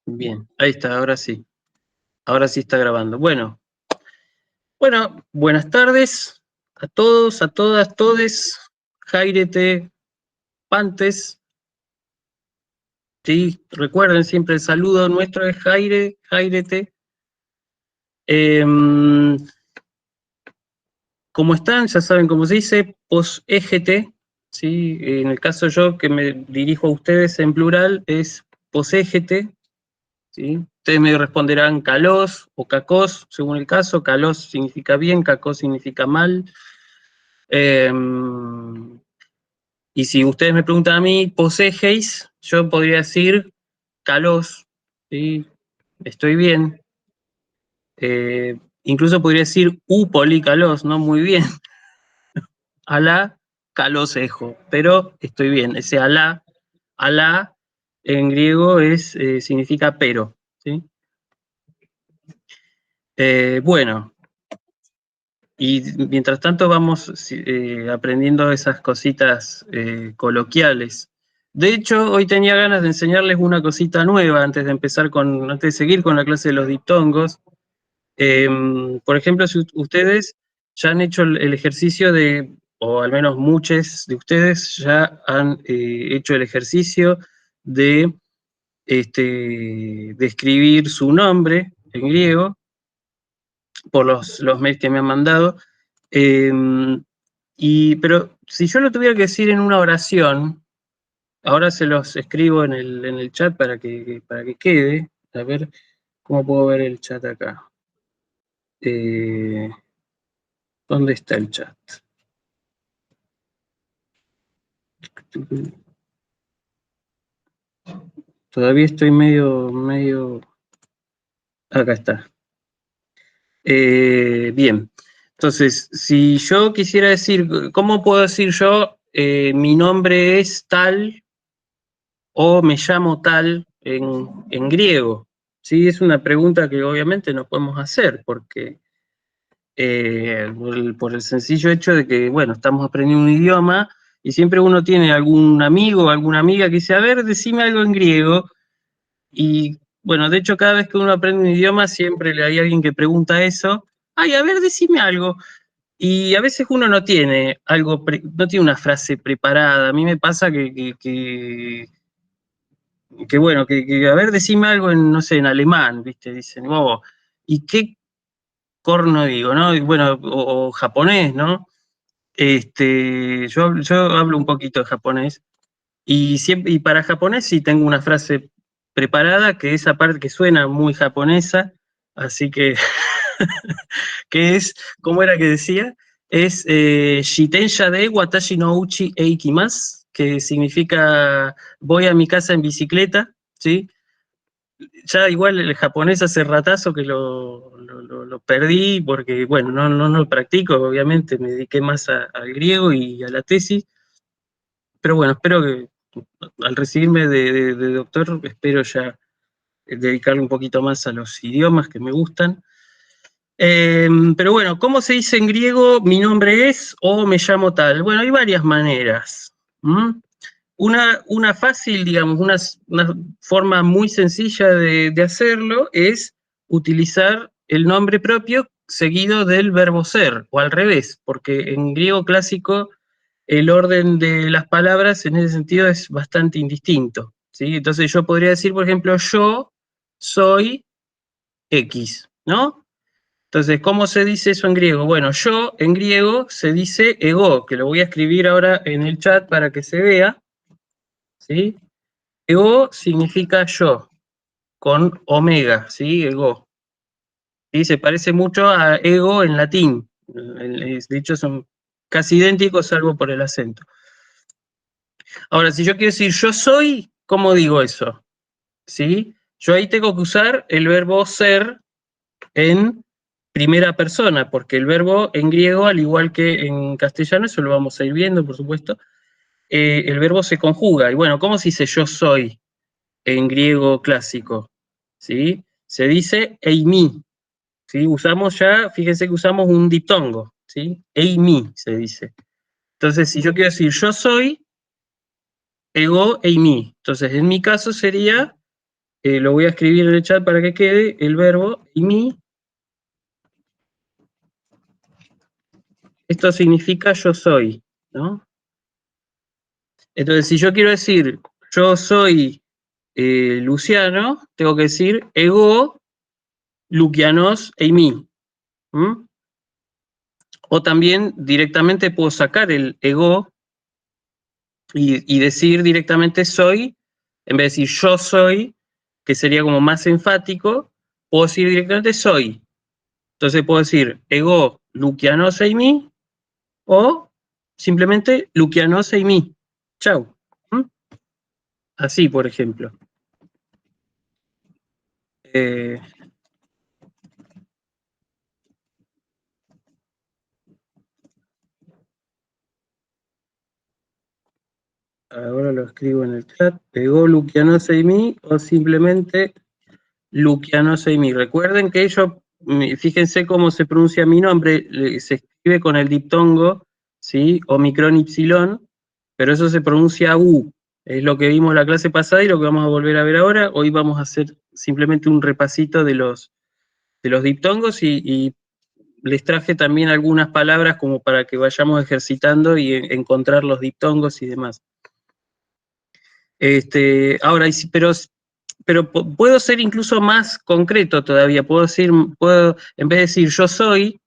Bien, ahí está, ahora sí. Ahora sí está grabando. Bueno, buenas tardes a todos, a todas, todes, Jairete, Pantes. Sí, recuerden siempre el saludo nuestro es Jairete. Como están, ya saben cómo se dice, pos-égete. ¿Sí? En el caso yo que me dirijo a ustedes en plural es pos-égete. ¿Sí? Ustedes me responderán calós o cacós, según el caso. Calós significa bien, cacós significa mal. Y si ustedes me preguntan a mí, posejeis, yo podría decir calós, ¿sí? Estoy bien. Incluso podría decir upoli-calós, ¿no? Muy bien. Alá calósejo, pero estoy bien. Ese alá en griego significa pero, ¿sí? Bueno, y mientras tanto vamos aprendiendo esas cositas coloquiales. De hecho, hoy tenía ganas de enseñarles una cosita nueva antes de seguir con la clase de los diptongos. Por ejemplo, si ustedes ya han hecho el ejercicio o al menos muchos de ustedes ya han hecho el ejercicio de, de escribir su nombre en griego, por los mails que me han mandado. Eh, pero si yo lo tuviera que decir en una oración, ahora se los escribo en el chat para que quede. A ver cómo puedo ver el chat acá. ¿Dónde está el chat? Todavía estoy medio. Acá está. Bien. Entonces, si yo quisiera decir, ¿cómo puedo decir yo mi nombre es tal o me llamo tal en griego? Sí, es una pregunta que obviamente no podemos hacer porque por el sencillo hecho de que, bueno, estamos aprendiendo un idioma y siempre uno tiene algún amigo o alguna amiga que dice, a ver, decime algo en griego. Y bueno, de hecho, cada vez que uno aprende un idioma, siempre hay alguien que pregunta eso. Ay, a ver, decime algo. Y a veces uno no tiene no tiene una frase preparada. A mí me pasa bueno, a ver, decime algo en, no sé, en alemán, ¿viste? Dicen, oh, ¿y qué corno digo, no? Y bueno, o japonés, ¿no? Yo hablo un poquito de japonés y para japonés sí tengo una frase preparada, que esa parte que suena muy japonesa, así que, que es, ¿cómo era que decía? Es Shitensha de Watashi no Uchi e Ikimasu, que significa voy a mi casa en bicicleta, ¿sí? Ya igual el japonés hace ratazo que lo perdí porque, bueno, no lo practico, obviamente, me dediqué más al griego y a la tesis, pero bueno, espero que al recibirme de doctor, espero ya dedicarle un poquito más a los idiomas que me gustan. Pero bueno, ¿cómo se dice en griego mi nombre es o me llamo tal? Bueno, hay varias maneras. Una fácil, digamos, una forma muy sencilla de hacerlo es utilizar el nombre propio seguido del verbo ser, o al revés, porque en griego clásico el orden de las palabras en ese sentido es bastante indistinto, ¿sí? Entonces yo podría decir, por ejemplo, yo soy X, ¿no? Entonces, ¿cómo se dice eso en griego? Bueno, yo en griego se dice ego, que lo voy a escribir ahora en el chat para que se vea, ¿sí? Ego significa yo, con omega, ¿sí? Ego. ¿Sí? Se parece mucho a ego en latín. De hecho, son casi idénticos, salvo por el acento. Ahora, si yo quiero decir yo soy, ¿cómo digo eso? ¿Sí? Yo ahí tengo que usar el verbo ser en primera persona, porque el verbo en griego, al igual que en castellano, eso lo vamos a ir viendo, por supuesto, el verbo se conjuga. Y bueno, ¿cómo se dice yo soy en griego clásico? ¿Sí? Se dice eimi. ¿Sí? Fíjense que usamos un diptongo, ¿sí? Eimi se dice. Entonces, si yo quiero decir yo soy, ego eimi. Entonces, en mi caso sería lo voy a escribir en el chat para que quede, el verbo eimi. Esto significa yo soy, ¿no? Entonces, si yo quiero decir yo soy Luciano, tengo que decir ego Lucianos eimi. ¿Mm? O también directamente puedo sacar el ego y decir directamente soy, en vez de decir yo soy, que sería como más enfático, puedo decir directamente soy. Entonces puedo decir ego Lucianos eimi o simplemente Lucianos eimi. Chau. ¿Mm? Así, por ejemplo. Eh, Ahora lo escribo en el chat. Ego Lucianos eimi o simplemente Luciano Seimi. Recuerden que ellos, fíjense cómo se pronuncia mi nombre, se escribe con el diptongo, ¿sí? Omicron Y, pero eso se pronuncia U. Es lo que vimos la clase pasada y lo que vamos a volver a ver ahora. Hoy vamos a hacer simplemente un repasito de los diptongos y les traje también algunas palabras como para que vayamos ejercitando y encontrar los diptongos y demás. Ahora, pero puedo ser incluso más concreto todavía. Puedo decir, en vez de decir yo soy,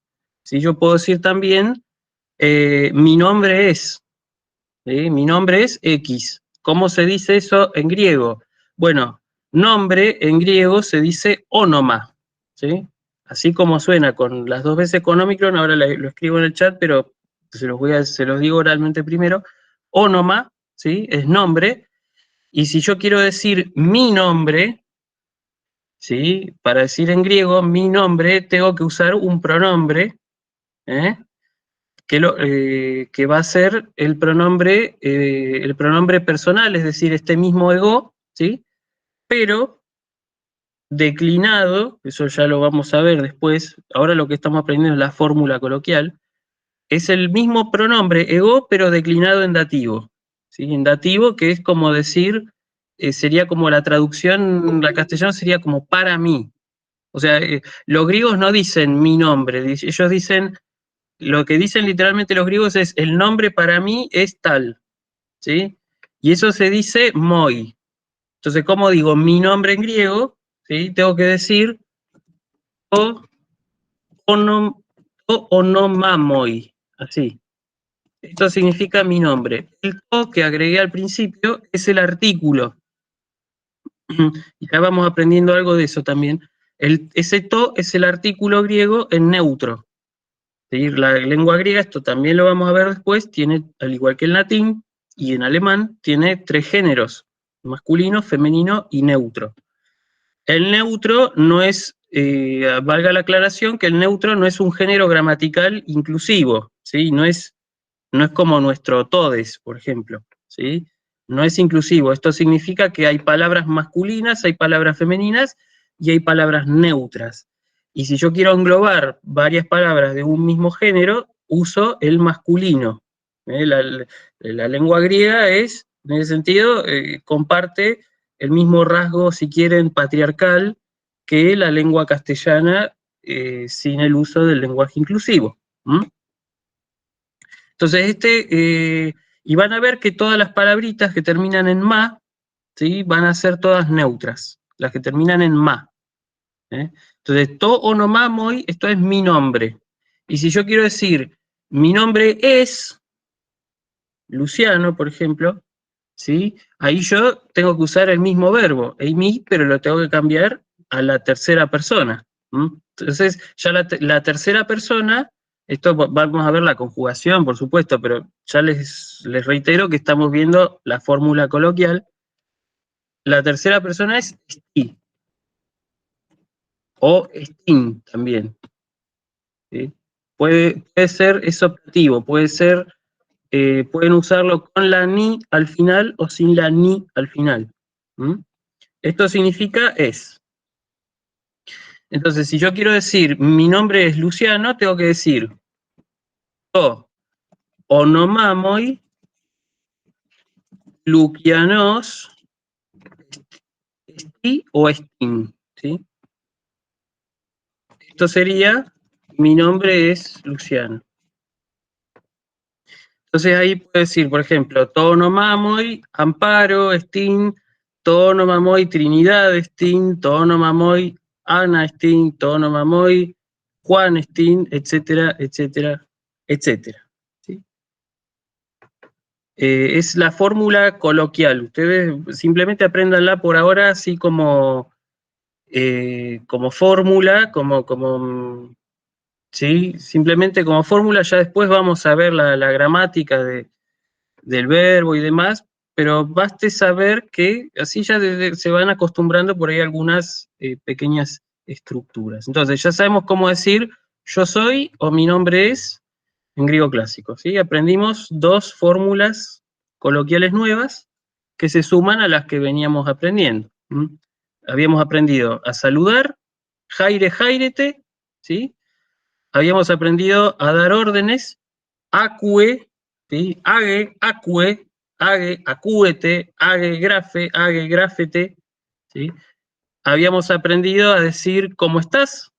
si yo puedo decir también mi nombre es, ¿sí? Mi nombre es X. ¿Cómo se dice eso en griego? Bueno, nombre en griego se dice ónoma, ¿sí? Así como suena con las dos veces con Omicron, ahora lo escribo en el chat, pero se los digo oralmente primero. Ónoma, ¿sí? Es nombre. Y si yo quiero decir mi nombre, ¿sí? Para decir en griego mi nombre, tengo que usar un pronombre, ¿eh? Que va a ser el pronombre personal, es decir, este mismo ego, ¿sí? Pero declinado, eso ya lo vamos a ver después, ahora lo que estamos aprendiendo es la fórmula coloquial, es el mismo pronombre ego, pero declinado en dativo, ¿sí? En dativo, que es como decir, sería como la traducción, la castellano sería como para mí. O sea, los griegos no dicen mi nombre, ellos dicen, lo que dicen literalmente los griegos es el nombre para mí es tal, ¿sí? Y eso se dice moi. Entonces, ¿cómo digo mi nombre en griego? ¿Sí? Tengo que decir o, onom, o onomamoi, así. Esto significa mi nombre. El to que agregué al principio es el artículo. Y ya vamos aprendiendo algo de eso también. Ese to es el artículo griego en neutro. ¿Sí? La lengua griega, esto también lo vamos a ver después, tiene, al igual que en latín y en alemán, tiene tres géneros, masculino, femenino y neutro. El neutro no es, valga la aclaración, que el neutro no es un género gramatical inclusivo, ¿sí? No es como nuestro todes, por ejemplo, ¿sí? No es inclusivo. Esto significa que hay palabras masculinas, hay palabras femeninas y hay palabras neutras. Y si yo quiero englobar varias palabras de un mismo género, uso el masculino. La lengua griega es, en ese sentido, comparte el mismo rasgo, si quieren, patriarcal que la lengua castellana sin el uso del lenguaje inclusivo. ¿Mm? Entonces, y van a ver que todas las palabritas que terminan en ma, ¿sí? Van a ser todas neutras, las que terminan en ma. ¿Eh? Entonces, to onomamoi, esto es mi nombre. Y si yo quiero decir, mi nombre es Luciano, por ejemplo, ¿sí? Ahí yo tengo que usar el mismo verbo, eimi, pero lo tengo que cambiar a la tercera persona. Entonces, ya la tercera persona, esto vamos a ver la conjugación, por supuesto, pero ya les reitero que estamos viendo la fórmula coloquial. La tercera persona es sti, o stin también. ¿Sí? Puede ser, es optativo, puede ser, pueden usarlo con la ni al final o sin la ni al final. ¿Mm? Esto significa es. Entonces, si yo quiero decir mi nombre es Luciano, tengo que decir o onomamoi Lucianos o Stin, ¿sí? Esto sería, mi nombre es Luciano. Entonces ahí puedo decir, por ejemplo, Tono Mamoy, Amparo, Stin, Tono Mamoy, Trinidad, Stin, Tono Mamoy, Ana Stin, Tono Mamoy, Juan Stin, etcétera, etcétera, etcétera. ¿Sí? Es la fórmula coloquial. Ustedes simplemente apréndanla por ahora así como fórmula, ¿sí? Simplemente como fórmula. Ya después vamos a ver la gramática del verbo y demás, pero baste saber que así ya se van acostumbrando por ahí algunas pequeñas estructuras. Entonces ya sabemos cómo decir yo soy o mi nombre es en griego clásico, ¿sí? Aprendimos dos fórmulas coloquiales nuevas que se suman a las que veníamos aprendiendo. Habíamos aprendido a saludar, jaire, jairete, ¿sí? Habíamos aprendido a dar órdenes, acue, ¿sí? Age, acue, age, acúete, age, grafe, age, grafete, ¿sí? Habíamos aprendido a decir ¿cómo estás?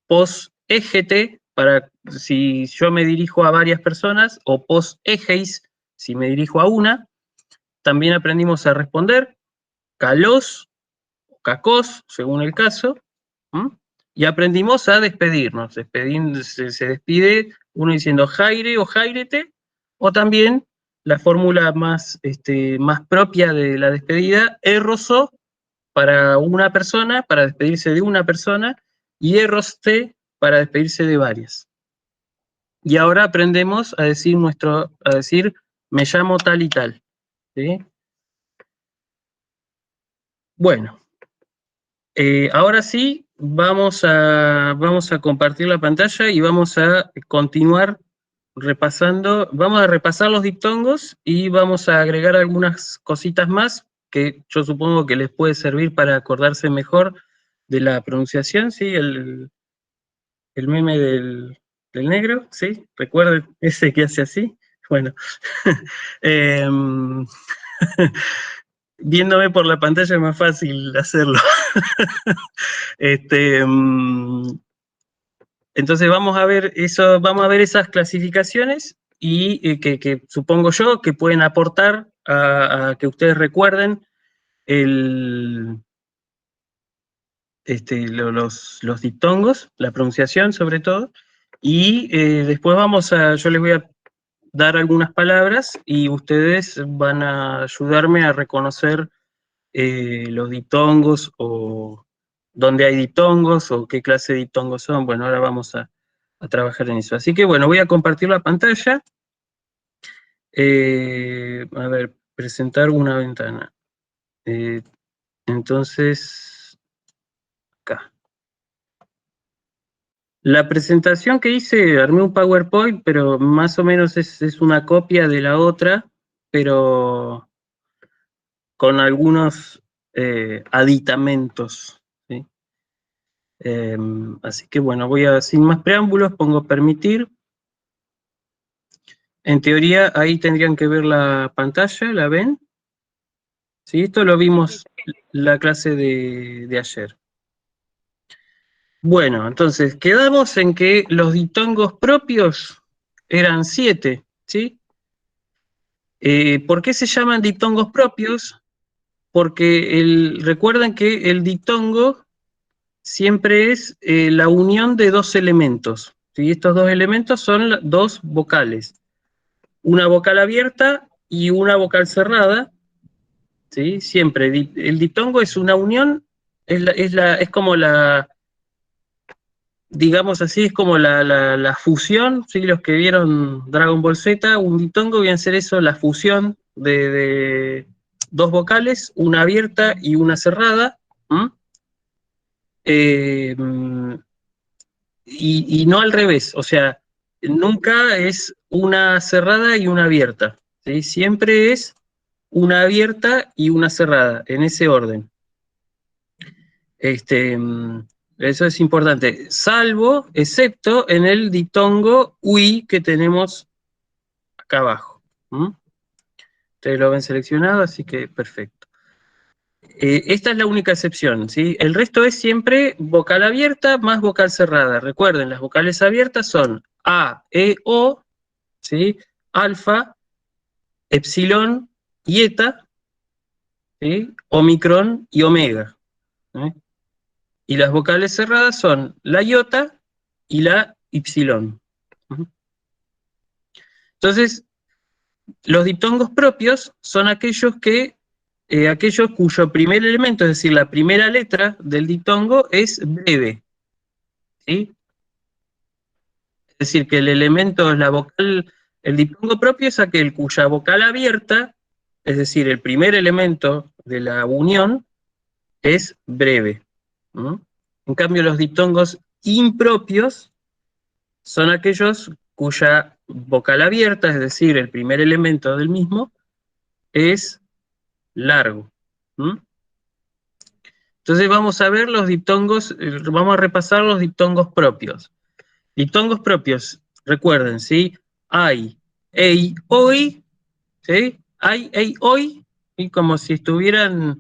Pos égete, para si yo me dirijo a varias personas, o pos egeis, si me dirijo a una. También aprendimos a responder, calos, o cacos, según el caso. Y aprendimos a despedirnos. Se despide uno diciendo jaire o jairete, o también la fórmula más propia de la despedida, erroso, para una persona, para despedirse de una persona, y erroste, para despedirse de varias. Y ahora aprendemos a decir me llamo tal y tal. ¿Sí? Bueno, ahora sí, vamos a compartir la pantalla y vamos a continuar repasando. Vamos a repasar los diptongos y vamos a agregar algunas cositas más que yo supongo que les puede servir para acordarse mejor de la pronunciación, ¿sí? El meme del negro, ¿sí? ¿Recuerden ese que hace así? Bueno, em, viéndome por la pantalla es más fácil hacerlo. Este, entonces vamos a ver eso, vamos a ver esas clasificaciones y que supongo yo que pueden aportar a que ustedes recuerden el, los diptongos, la pronunciación sobre todo, y después yo les voy a dar algunas palabras y ustedes van a ayudarme a reconocer los diptongos o dónde hay diptongos o qué clase de diptongos son. Bueno, ahora vamos a trabajar en eso. Así que bueno, voy a compartir la pantalla. A ver, presentar una ventana. Entonces, acá. La presentación que hice, armé un PowerPoint, pero más o menos es una copia de la otra, pero con algunos aditamentos, ¿sí? Así que bueno, sin más preámbulos, pongo permitir. En teoría, ahí tendrían que ver la pantalla, ¿la ven? Sí, esto lo vimos la clase de ayer. Bueno, entonces, quedamos en que los diptongos propios eran 7, ¿sí? ¿Por qué se llaman diptongos propios? Porque recuerden que el diptongo siempre es la unión de dos elementos, ¿sí? Estos dos elementos son dos vocales, una vocal abierta y una vocal cerrada, ¿sí? Siempre, el diptongo es una unión, es como digamos así, es como la fusión, ¿sí? Los que vieron Dragon Ball Z, un diptongo viene a ser eso, la fusión de dos vocales, una abierta y una cerrada, y no al revés, o sea, nunca es una cerrada y una abierta, ¿sí? Siempre es una abierta y una cerrada, en ese orden. Eso es importante, excepto en el diptongo UI que tenemos acá abajo. Ustedes lo ven seleccionado, así que perfecto. Esta es la única excepción, ¿sí? El resto es siempre vocal abierta más vocal cerrada. Recuerden, las vocales abiertas son A, E, O, ¿sí? Alfa, epsilon y eta, ¿sí? Omicron y omega. ¿Sí? Y las vocales cerradas son la iota y la ipsilon. Entonces, los diptongos propios son aquellos cuyo primer elemento, es decir, la primera letra del diptongo es breve, ¿sí? Es decir, que el elemento, la vocal, el diptongo propio es aquel cuya vocal abierta, es decir, el primer elemento de la unión, es breve. ¿No? En cambio, los diptongos impropios son aquellos cuya vocal abierta, es decir, el primer elemento del mismo, es largo. ¿Mm? Entonces vamos a ver los diptongos, vamos a repasar los diptongos propios. Diptongos propios, recuerden, ¿sí? Ay, ei, hoy, ¿sí? Ay, ei, hoy, y como si estuvieran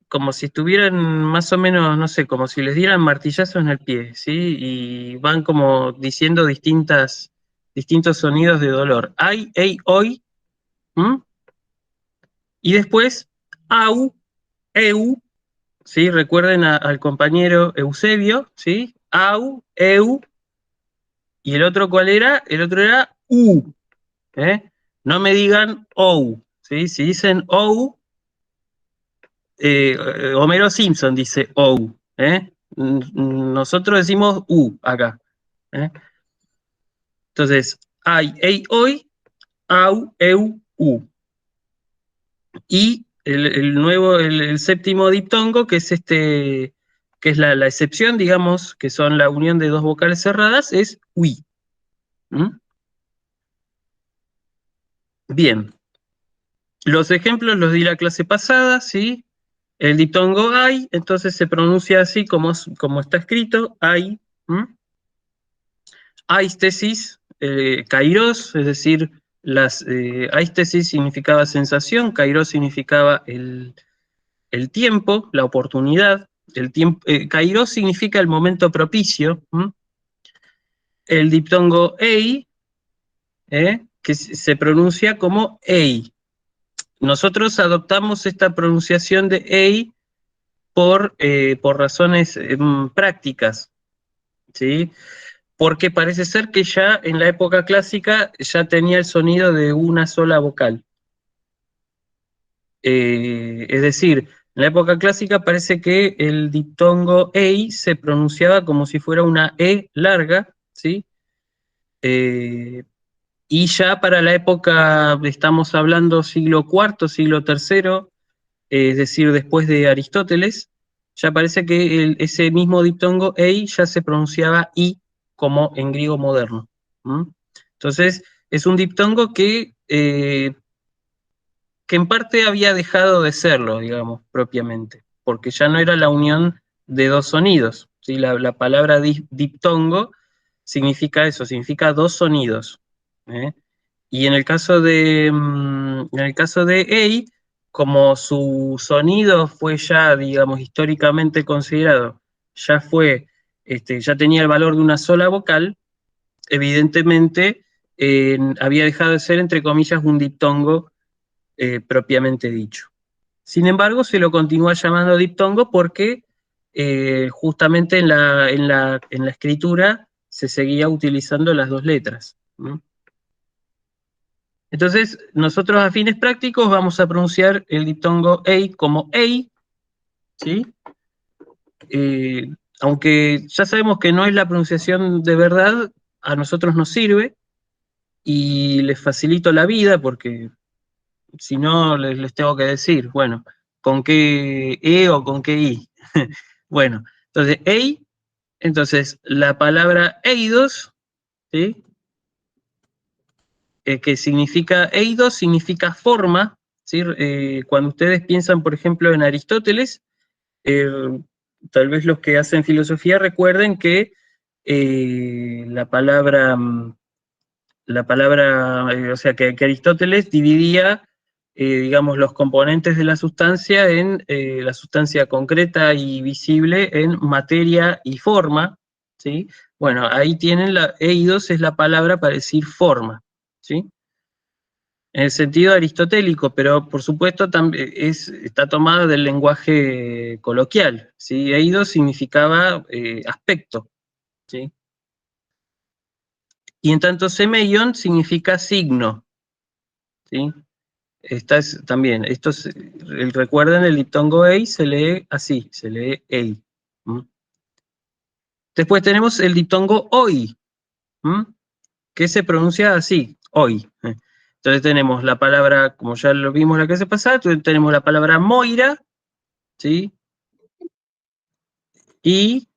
más o menos, no sé, como si les dieran martillazos en el pie, ¿sí? Y van como diciendo distintos sonidos de dolor. Ay, ei, hoy, ¿m? Y después, au, eu, ¿sí? Recuerden al compañero Eusebio, ¿sí? Au, eu, y el otro, ¿cuál era? El otro era u, ¿eh? No me digan ou, ¿sí? Si dicen ou, Homero Simpson dice ou, ¿eh? Nosotros decimos u acá, ¿eh? Entonces, ay, ei, hoy, au, eu, u. Y el séptimo diptongo, que es que es la excepción, digamos, que son la unión de dos vocales cerradas, es ui. ¿Mm? Bien, los ejemplos los di la clase pasada, ¿sí? El diptongo ay, entonces se pronuncia así como está escrito, ay. ¿Mm? Aistesis, kairos, es decir, aistesis significaba sensación, kairos significaba el tiempo, la oportunidad, kairos significa el momento propicio. ¿M? El diptongo ei, que se pronuncia como ei. Nosotros adoptamos esta pronunciación de ei por razones prácticas, ¿sí? Porque parece ser que ya en la época clásica ya tenía el sonido de una sola vocal. Es decir, en la época clásica parece que el diptongo ei se pronunciaba como si fuera una e larga, ¿sí? Y ya para la época, estamos hablando siglo IV, siglo III, es decir, después de Aristóteles, ya parece que ese mismo diptongo ei ya se pronunciaba i como en griego moderno. ¿Mm? Entonces, es un diptongo que en parte había dejado de serlo, digamos, propiamente, porque ya no era la unión de dos sonidos. ¿Sí? La palabra diptongo significa eso, significa dos sonidos. ¿Eh? Y en el caso de ei, como su sonido fue ya, digamos, históricamente considerado, ya tenía el valor de una sola vocal, evidentemente había dejado de ser, entre comillas, un diptongo propiamente dicho. Sin embargo, se lo continúa llamando diptongo porque justamente en la escritura se seguía utilizando las dos letras. ¿No? Entonces, nosotros a fines prácticos vamos a pronunciar el diptongo ei como ei, ¿sí? Eh, Aunque ya sabemos que no es la pronunciación de verdad, a nosotros nos sirve y les facilito la vida porque si no les tengo que decir, bueno, ¿con qué e o con qué i? Bueno, entonces ei, entonces la palabra eidos, ¿sí? Que significa eidos, significa forma, ¿sí? Cuando ustedes piensan, por ejemplo, en Aristóteles, eh, tal vez los que hacen filosofía recuerden que la palabra, o sea, que Aristóteles dividía digamos, los componentes de la sustancia en la sustancia concreta y visible en materia y forma, ¿sí? Bueno, ahí tienen eidos es la palabra para decir forma, ¿sí? En el sentido aristotélico, pero por supuesto también está tomada del lenguaje coloquial, ¿sí? Eidos significaba aspecto, ¿sí? Y en tanto semeion significa signo, ¿sí? También, recuerden, el diptongo ei se lee así, se lee ei. Después tenemos el diptongo oi, que se pronuncia así, hoy. Entonces tenemos la palabra, como ya lo vimos la clase pasada, tenemos la palabra Moira, ¿sí? Y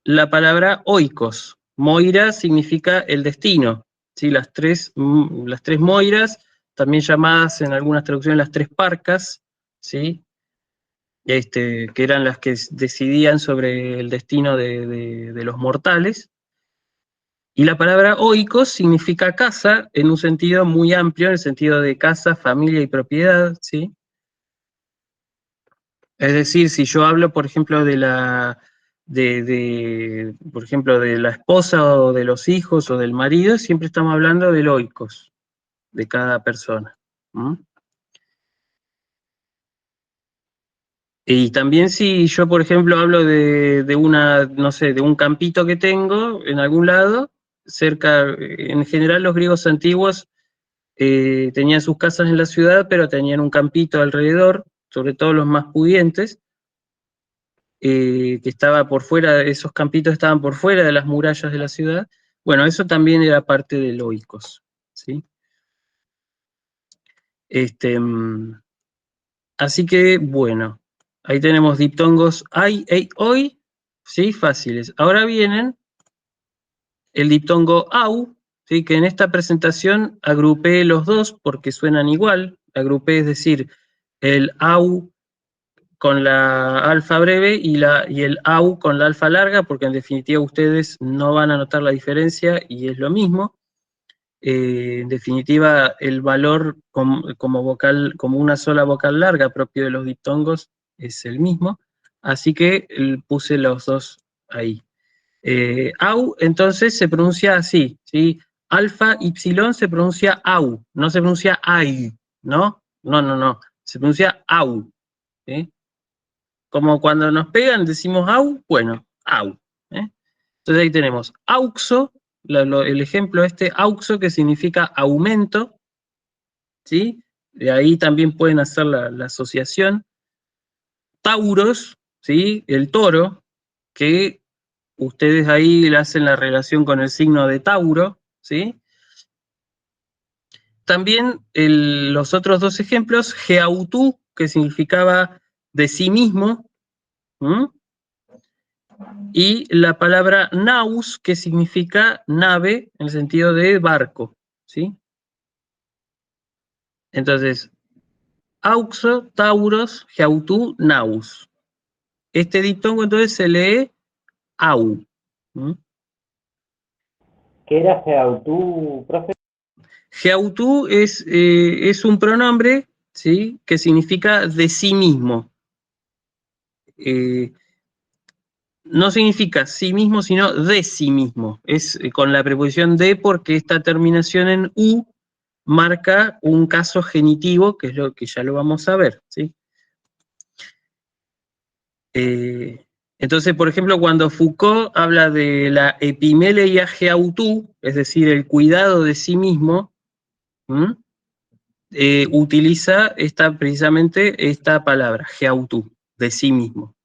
la palabra oikos. Moira significa el destino, ¿sí? Las tres Moiras, también llamadas en algunas traducciones las tres parcas, ¿sí? Que eran las que decidían sobre el destino de los mortales. Y la palabra oikos significa casa en un sentido muy amplio, en el sentido de casa, familia y propiedad, ¿sí? Es decir, si yo hablo, por ejemplo, por ejemplo, de la esposa o de los hijos o del marido, siempre estamos hablando del oikos, de cada persona. Y también si yo, por ejemplo, hablo de una, no sé, de un campito que tengo en algún lado, cerca, en general los griegos antiguos tenían sus casas en la ciudad, pero tenían un campito alrededor, sobre todo los más pudientes, que estaba por fuera, esos campitos estaban por fuera de las murallas de la ciudad. Bueno, eso también era parte del oikos, ¿sí? Así que, bueno, ahí tenemos diptongos ai, ei, oi, ¿sí? Fáciles. Ahora vienen el diptongo au, ¿sí? Que en esta presentación agrupé los dos porque suenan igual. Agrupé, es decir, el au con la alfa breve y el au con la alfa larga, porque en definitiva ustedes no van a notar la diferencia y es lo mismo. En definitiva, el valor como vocal, como una sola vocal larga propio de los diptongos es el mismo, así que puse los dos ahí. Au, entonces, se pronuncia así, ¿sí? Alfa, ipsilon se pronuncia au, no se pronuncia ai, ¿no? No, no, no, se pronuncia au, ¿sí? Como cuando nos pegan decimos au, bueno, au. Entonces ahí tenemos auxo, el ejemplo auxo que significa aumento, ¿sí? De ahí también pueden hacer la asociación. Tauros, ¿sí? El toro, que ustedes ahí le hacen la relación con el signo de Tauro, ¿sí? También los otros dos ejemplos, geautú, que significaba de sí mismo, y la palabra naus, que significa nave en el sentido de barco, ¿sí? Entonces, auxo, tauros, geautú, naus. Este diptongo entonces se lee au. ¿Qué era Geautú, profe? Geautú es un pronombre, ¿sí? Que significa de sí mismo. No significa sí mismo, sino de sí mismo. Es con la preposición de porque esta terminación en u marca un caso genitivo, que es lo que ya lo vamos a ver, ¿sí? Entonces, por ejemplo, cuando Foucault habla de la epimeleia geautú, es decir, el cuidado de sí mismo, utiliza precisamente esta palabra, geautú, de sí mismo.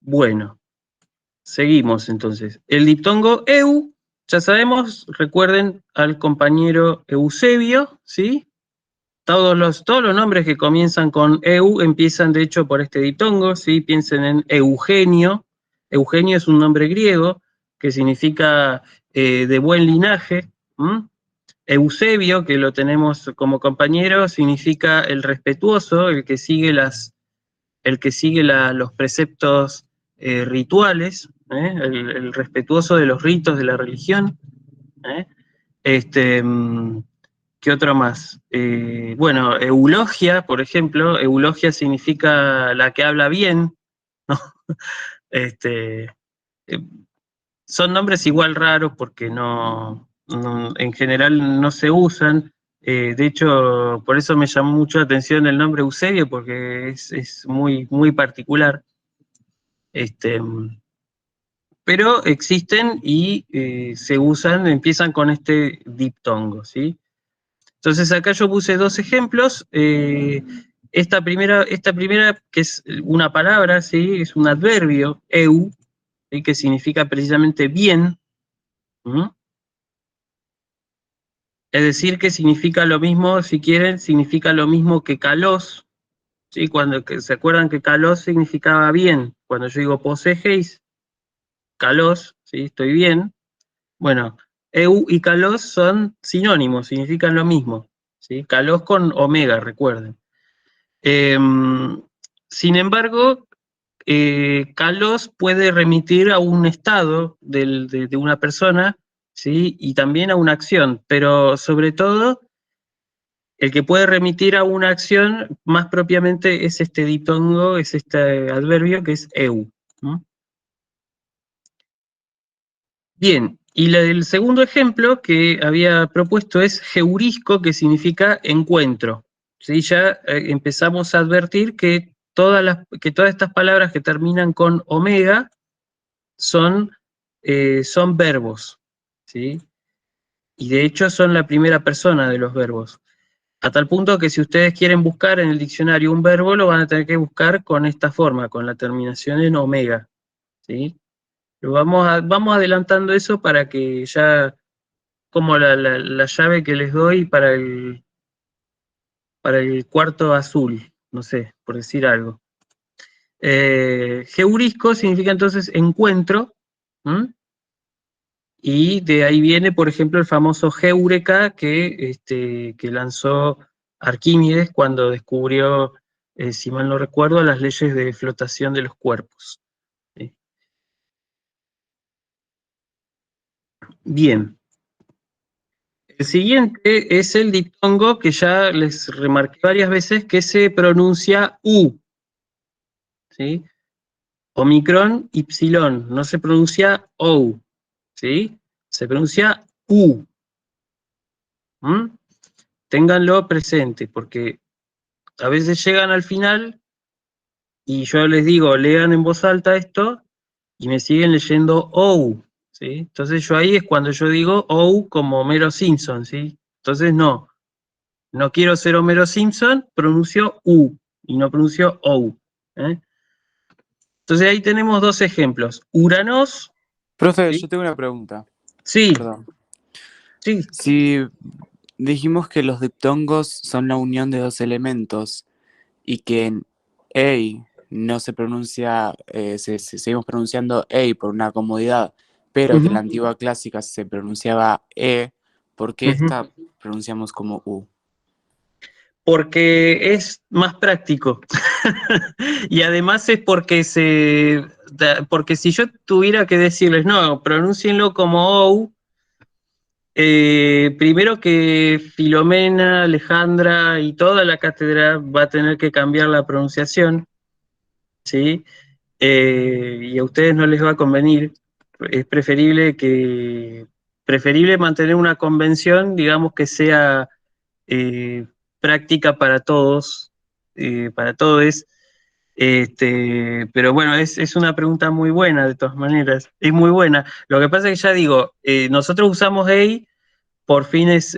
Bueno, seguimos entonces. El diptongo eu, ya sabemos, recuerden al compañero Eusebio, ¿sí? Todos los nombres que comienzan con eu empiezan de hecho por este diptongo, ¿sí? Piensen en Eugenio. Eugenio es un nombre griego que significa de buen linaje. Eusebio, que lo tenemos como compañero, significa el respetuoso, el que sigue los preceptos rituales, el respetuoso de los ritos de la religión. ¿Qué otro más? Bueno, eulogia, por ejemplo, eulogia significa la que habla bien, ¿no? Este, eh, son nombres igual raros porque en general no se usan. De hecho, por eso me llamó mucho la atención el nombre Eusebio, porque es muy, muy particular. Este, pero existen y se usan, empiezan con este diptongo, ¿sí? Entonces acá yo puse dos ejemplos. Esta primera, que es una palabra, ¿sí? Es un adverbio, eu, ¿sí? Que significa precisamente bien. ¿Mm? Es decir, que significa lo mismo, si quieren, significa lo mismo que kalos, ¿sí? ¿Se acuerdan que kalos significaba bien? Cuando yo digo poseéis, kalos, ¿sí? Estoy bien. Bueno, eu y kalos son sinónimos, significan lo mismo, ¿sí? Kalos con omega, recuerden. Sin embargo, kalos puede remitir a un estado de una persona, ¿sí? Y también a una acción, pero sobre todo el que puede remitir a una acción más propiamente es este diptongo, es este adverbio que es eu. ¿No? Bien, y el segundo ejemplo que había propuesto es heurisco, que significa encuentro. ¿Sí? Ya empezamos a advertir que todas estas palabras que terminan con omega son verbos. ¿Sí? Y de hecho son la primera persona de los verbos. A tal punto que si ustedes quieren buscar en el diccionario un verbo, lo van a tener que buscar con esta forma, con la terminación en omega. ¿Sí? Vamos adelantando eso para que ya, como la llave que les doy para el cuarto azul, no sé, por decir algo. Heurisco significa entonces encuentro, ¿m? Y de ahí viene, por ejemplo, el famoso Heureka que lanzó Arquímedes cuando descubrió, si mal no recuerdo, las leyes de flotación de los cuerpos. ¿Sí? Bien. El siguiente es el diptongo que ya les remarqué varias veces que se pronuncia U. ¿Sí? Omicron, Ypsilon, no se pronuncia O. ¿Sí? Se pronuncia U. ¿Mm? Ténganlo presente, porque a veces llegan al final y yo les digo, lean en voz alta esto, y me siguen leyendo O, ¿sí? Entonces yo ahí es cuando yo digo O como Homero Simpson, ¿sí? Entonces no quiero ser Homero Simpson, pronuncio U, y no pronuncio O, ¿eh? Entonces ahí tenemos dos ejemplos. Uranos, Profe, ¿sí? yo tengo una pregunta. Sí, Perdón. sí. Si dijimos que los diptongos son la unión de dos elementos y que en EI no se pronuncia, seguimos pronunciando EI por una comodidad, pero que en la Ujú, antigua clásica se pronunciaba E, ¿por qué ujú. esta pronunciamos como U? Porque es más práctico. Y además es porque si yo tuviera que decirles, no, pronúncienlo como OU, primero que Filomena, Alejandra y toda la cátedra va a tener que cambiar la pronunciación, ¿sí? Y a ustedes no les va a convenir. Es preferible mantener una convención, digamos, que sea eh, práctica para todos. Pero bueno, es una pregunta muy buena, de todas maneras. Es muy buena. Lo que pasa es que ya digo, nosotros usamos EI por fines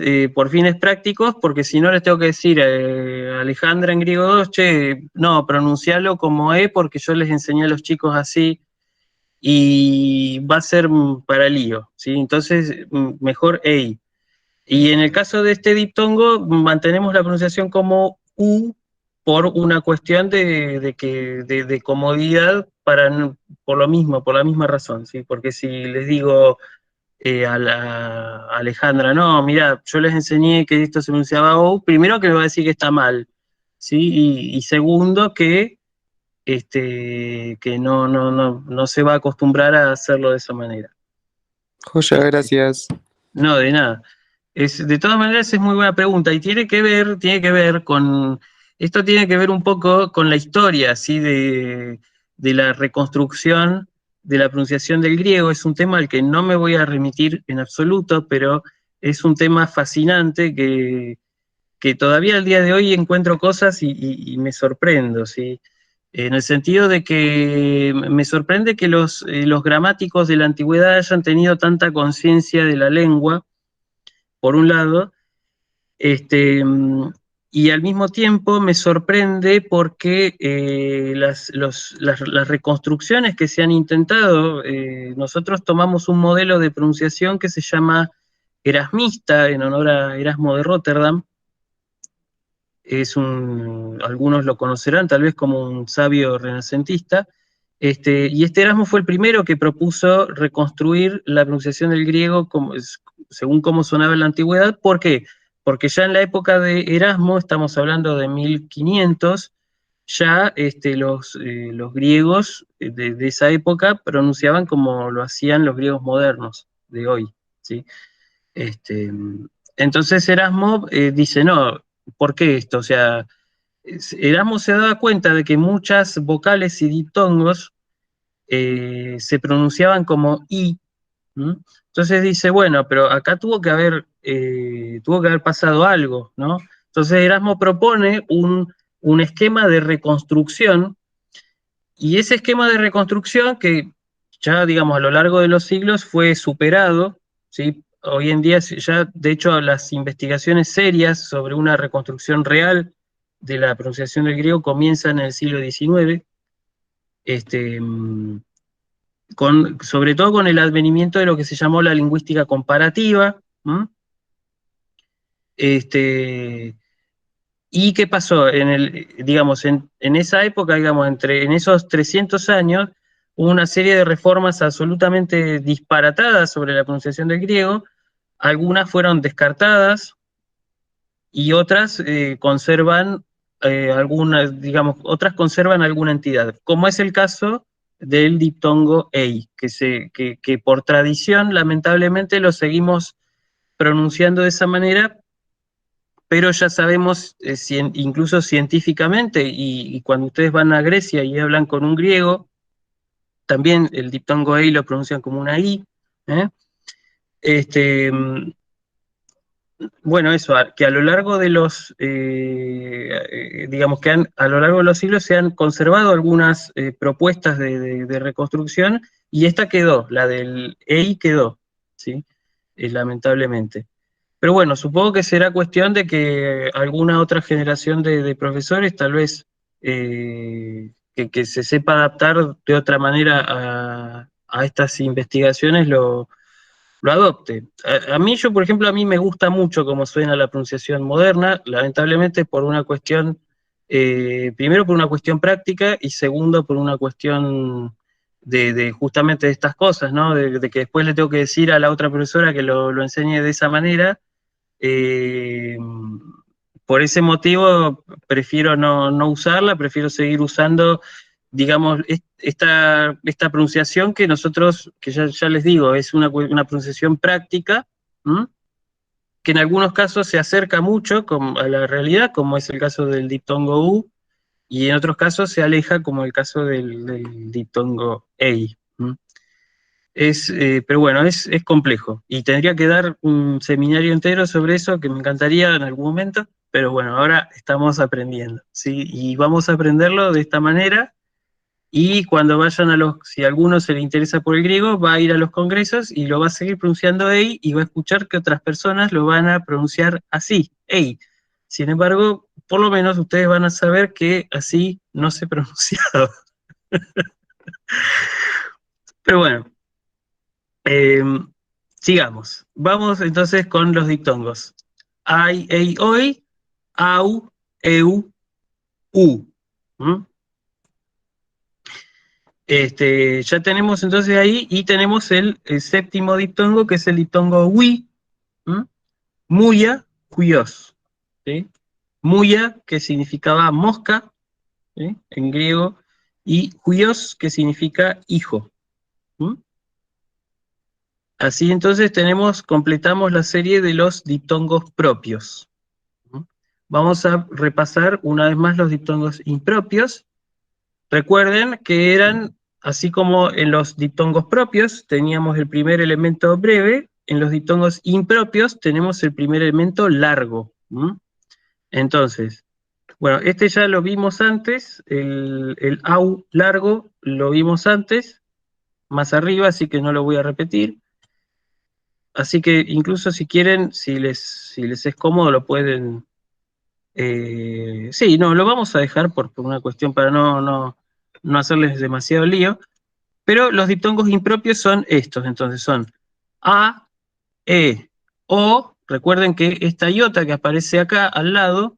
prácticos, porque si no les tengo que decir a Alejandra en griego 2, che, no, pronuncialo como E, porque yo les enseñé a los chicos así, y va a ser para lío, ¿sí? Entonces, mejor EI. Y en el caso de este diptongo, mantenemos la pronunciación como U por una cuestión de comodidad por lo mismo, por la misma razón, ¿sí? Porque si les digo a Alejandra, no, mira, yo les enseñé que esto se pronunciaba O, primero que me va a decir que está mal, ¿sí? Y segundo que no se va a acostumbrar a hacerlo de esa manera. Joya, gracias. No, de nada. De todas maneras es muy buena pregunta y tiene que ver con, esto tiene que ver un poco con la historia, ¿sí? De la reconstrucción de la pronunciación del griego. Es un tema al que no me voy a remitir en absoluto, pero es un tema fascinante que todavía al día de hoy encuentro cosas y me sorprendo, ¿sí? En el sentido de que me sorprende que los gramáticos de la antigüedad hayan tenido tanta conciencia de la lengua, por un lado, y al mismo tiempo me sorprende porque las reconstrucciones que se han intentado, nosotros tomamos un modelo de pronunciación que se llama erasmista, en honor a Erasmo de Rotterdam. Algunos lo conocerán tal vez como un sabio renacentista, y este Erasmo fue el primero que propuso reconstruir la pronunciación del griego según cómo sonaba en la antigüedad. ¿Por qué? Porque ya en la época de Erasmo, estamos hablando de 1500, ya los griegos de esa época pronunciaban como lo hacían los griegos modernos de hoy, ¿sí? Este, entonces Erasmo dice, no, ¿por qué esto? O sea, Erasmo se daba cuenta de que muchas vocales y diptongos se pronunciaban como I. ¿Mm? Entonces dice, bueno, pero acá tuvo que haber pasado algo, ¿no? Entonces Erasmo propone un esquema de reconstrucción, y ese esquema de reconstrucción que ya, digamos, a lo largo de los siglos fue superado, ¿sí? Hoy en día ya, de hecho, las investigaciones serias sobre una reconstrucción real de la pronunciación del griego comienzan en el siglo XIX, este, sobre todo con el advenimiento de lo que se llamó la lingüística comparativa. ¿Mm? Este, ¿Y qué pasó? Digamos, en esa época, digamos, en esos 300 años, hubo una serie de reformas absolutamente disparatadas sobre la pronunciación del griego. Algunas fueron descartadas y otras digamos, otras conservan alguna entidad, como es el caso del diptongo ei, que por tradición, lamentablemente, lo seguimos pronunciando de esa manera, pero ya sabemos, incluso científicamente, y cuando ustedes van a Grecia y hablan con un griego, también el diptongo ei lo pronuncian como una i. ¿Eh? Este, bueno, eso, que a lo largo de digamos que a lo largo de los siglos se han conservado algunas propuestas de reconstrucción, y esta quedó, la del ei quedó, ¿sí? Lamentablemente. Pero bueno, supongo que será cuestión de que alguna otra generación de profesores, tal vez, que se sepa adaptar de otra manera a estas investigaciones, lo adopte. Yo, por ejemplo, a mí me gusta mucho cómo suena la pronunciación moderna, lamentablemente por una cuestión, primero por una cuestión práctica, y segundo por una cuestión justamente de estas cosas, ¿no? De que después le tengo que decir a la otra profesora que lo enseñe de esa manera. eh, por ese motivo prefiero no usarla, prefiero seguir usando, digamos, esta pronunciación que nosotros, que ya les digo, es una pronunciación práctica, ¿m? Que en algunos casos se acerca mucho a la realidad, como es el caso del diptongo U, y en otros casos se aleja, como el caso del diptongo EI. ¿M? Pero bueno, es complejo. Y tendría que dar un seminario entero sobre eso, que me encantaría en algún momento, pero bueno, ahora estamos aprendiendo, ¿sí? Y vamos a aprenderlo de esta manera. Y cuando si a alguno se le interesa por el griego, va a ir a los congresos y lo va a seguir pronunciando EI, y va a escuchar que otras personas lo van a pronunciar así, EI. Sin embargo, por lo menos ustedes van a saber que así no se pronunciaba. Pero bueno. Eh, Sigamos. Vamos entonces con los diptongos. Ai, ei, oi, au, eu, u. ¿Mm? Ya tenemos entonces ahí, y tenemos el séptimo diptongo, que es el diptongo wi. ¿Mm? Muya, huios. ¿Sí? Muya, que significaba mosca, ¿sí? En griego, y huios, que significa hijo. ¿Mm? Así entonces completamos la serie de los diptongos propios. Vamos a repasar una vez más los diptongos impropios. Recuerden que eran, así como en los diptongos propios teníamos el primer elemento breve, en los diptongos impropios tenemos el primer elemento largo. Entonces, bueno, este ya lo vimos antes, el au largo lo vimos antes, más arriba, así que no lo voy a repetir. Así que incluso si quieren, si les es cómodo, lo pueden... sí, no, lo vamos a dejar por una cuestión para no hacerles demasiado lío. Pero los diptongos impropios son estos, entonces son A, E, O. Recuerden que esta iota que aparece acá al lado,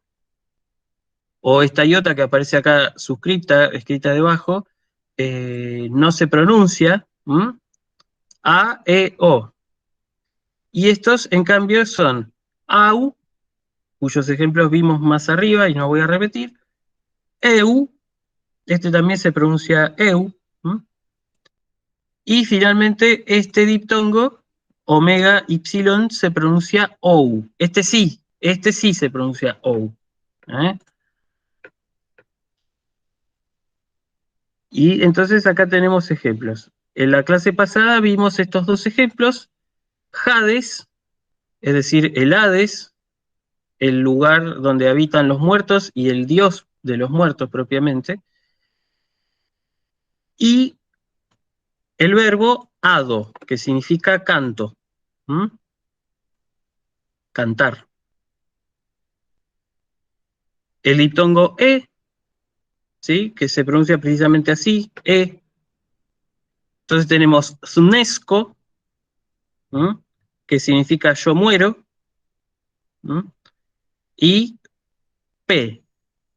o esta iota que aparece acá suscripta, escrita debajo, no se pronuncia. A, E, O. Y estos, en cambio, son AU, cuyos ejemplos vimos más arriba y no voy a repetir. EU, este también se pronuncia EU. Y finalmente, este diptongo, omega ipsilon, se pronuncia OU. Este sí se pronuncia OU. Y entonces acá tenemos ejemplos. En la clase pasada vimos estos dos ejemplos. Hades, es decir, el Hades, el lugar donde habitan los muertos y el dios de los muertos propiamente. Y el verbo ado, que significa canto. Cantar. El diptongo ¿sí? Que se pronuncia precisamente así, Entonces tenemos znesco, que significa yo muero, y P,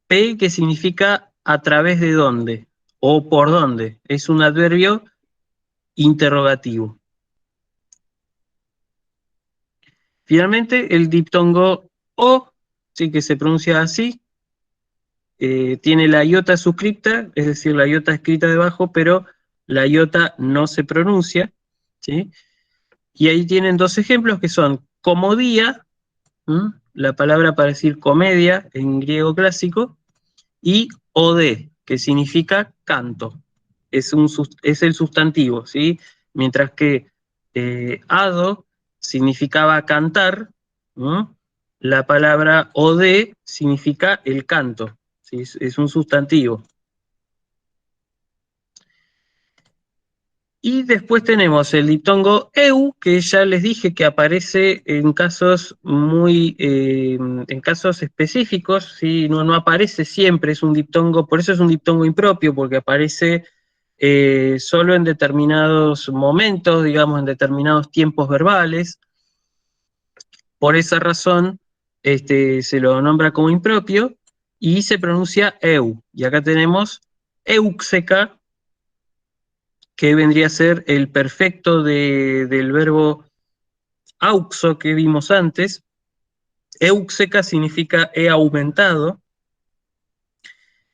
que significa a través de dónde, o por dónde, es un adverbio interrogativo. Finalmente, el diptongo O, ¿sí? Que se pronuncia así, tiene la iota suscripta, es decir, la iota escrita debajo, pero la iota no se pronuncia, ¿sí? Y ahí tienen dos ejemplos que son comodía, la palabra para decir comedia en griego clásico, y ode, que significa canto. Es el sustantivo, ¿sí? Mientras que ado significaba cantar, la palabra ode significa el canto, ¿sí? Es un sustantivo. Y después tenemos el diptongo eu, que ya les dije que aparece en casos en casos específicos, ¿sí? No aparece siempre, es un diptongo, por eso es un diptongo impropio, porque aparece solo en determinados momentos, digamos, en determinados tiempos verbales. Por esa razón, se lo nombra como impropio y se pronuncia eu. Y acá tenemos euxeca, que vendría a ser el perfecto del verbo auxo que vimos antes. Euxeca significa he aumentado.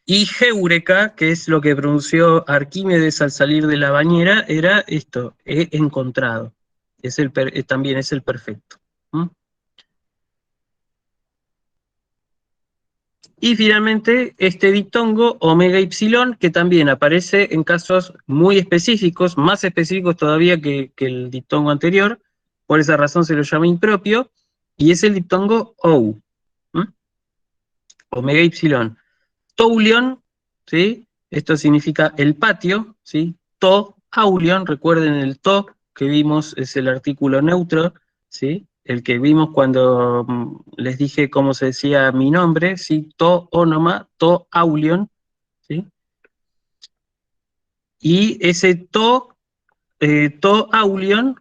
Y Heureka, que es lo que pronunció Arquímedes al salir de la bañera, era esto, he encontrado. También es el perfecto. Y finalmente, este diptongo, omega ipsilon, que también aparece en casos muy específicos, más específicos todavía que el diptongo anterior, por esa razón se lo llama impropio, y es el diptongo ou, omega ipsilon. Toulion, ¿sí? Esto significa el patio, ¿sí? To, aulion, recuerden el to que vimos es el artículo neutro, ¿sí? El que vimos cuando les dije cómo se decía mi nombre, ¿sí? To onoma, to aulion, ¿sí? Y ese to aulion,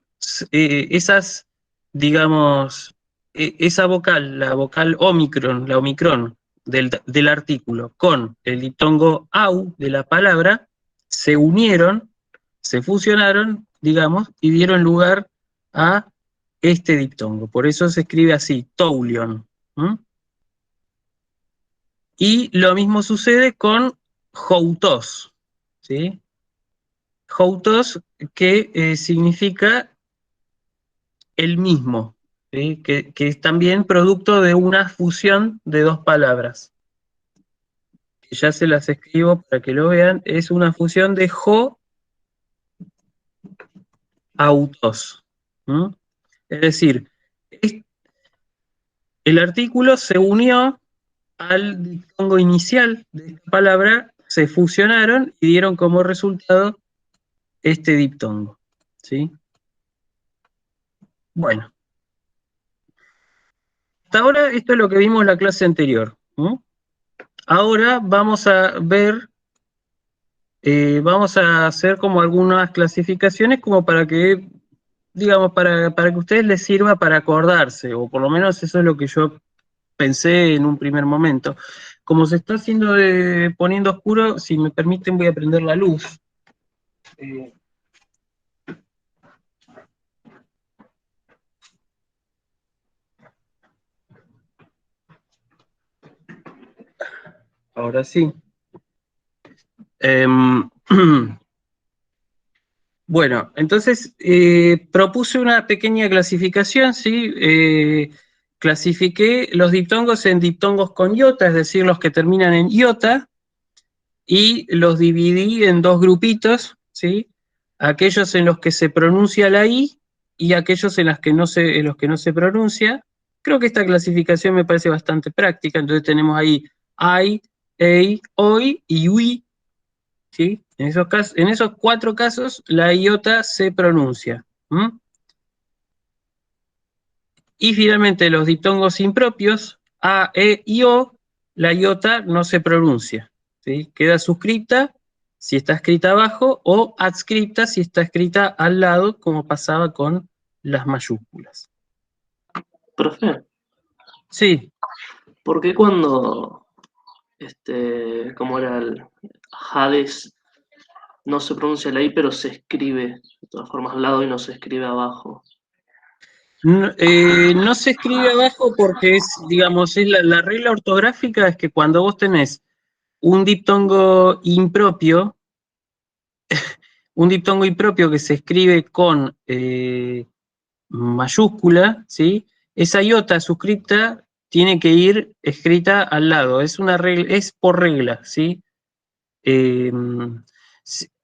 esas, digamos, esa vocal, la vocal omicron, la omicron del artículo con el diptongo au de la palabra, se unieron, se fusionaron, digamos, y dieron lugar a este diptongo. Por eso se escribe así, toulion. Y lo mismo sucede con joutos, ¿sí? Joutos, que significa el mismo, ¿sí? Que es también producto de una fusión de dos palabras. Que ya se las escribo para que lo vean. Es una fusión de autos. ¿Mm? Es decir, el artículo se unió al diptongo inicial de esta palabra, se fusionaron y dieron como resultado este diptongo. ¿Sí? Bueno, hasta ahora esto es lo que vimos en la clase anterior. ¿No? Ahora vamos a ver, vamos a hacer como algunas clasificaciones como para que, digamos, para que a ustedes les sirva para acordarse, o por lo menos eso es lo que yo pensé en un primer momento. Como se está haciendo poniendo oscuro, si me permiten voy a prender la luz. Ahora sí. Bueno, entonces propuse una pequeña clasificación, ¿sí? Clasifiqué los diptongos en diptongos con iota, es decir, los que terminan en iota, y los dividí en dos grupitos, ¿sí? Aquellos en los que se pronuncia la I y aquellos en los que no se pronuncia. Creo que esta clasificación me parece bastante práctica, entonces tenemos ahí I, EI, OI y UI, ¿sí? En esos cuatro casos, la iota se pronuncia. ¿Mm? Y finalmente, los diptongos impropios, A, E y O, la iota no se pronuncia. ¿Sí? Queda suscripta si está escrita abajo o adscripta si está escrita al lado, como pasaba con las mayúsculas. Profe, Sí, ¿por qué cuando, cómo era el Hades, no se pronuncia la I, pero se escribe de todas formas al lado y no se escribe abajo? no se escribe abajo porque es, digamos, es la regla ortográfica es que cuando vos tenés un diptongo impropio, que se escribe con mayúscula, ¿sí? Esa iota suscripta tiene que ir escrita al lado, es una regla, es por regla, ¿sí? Eh,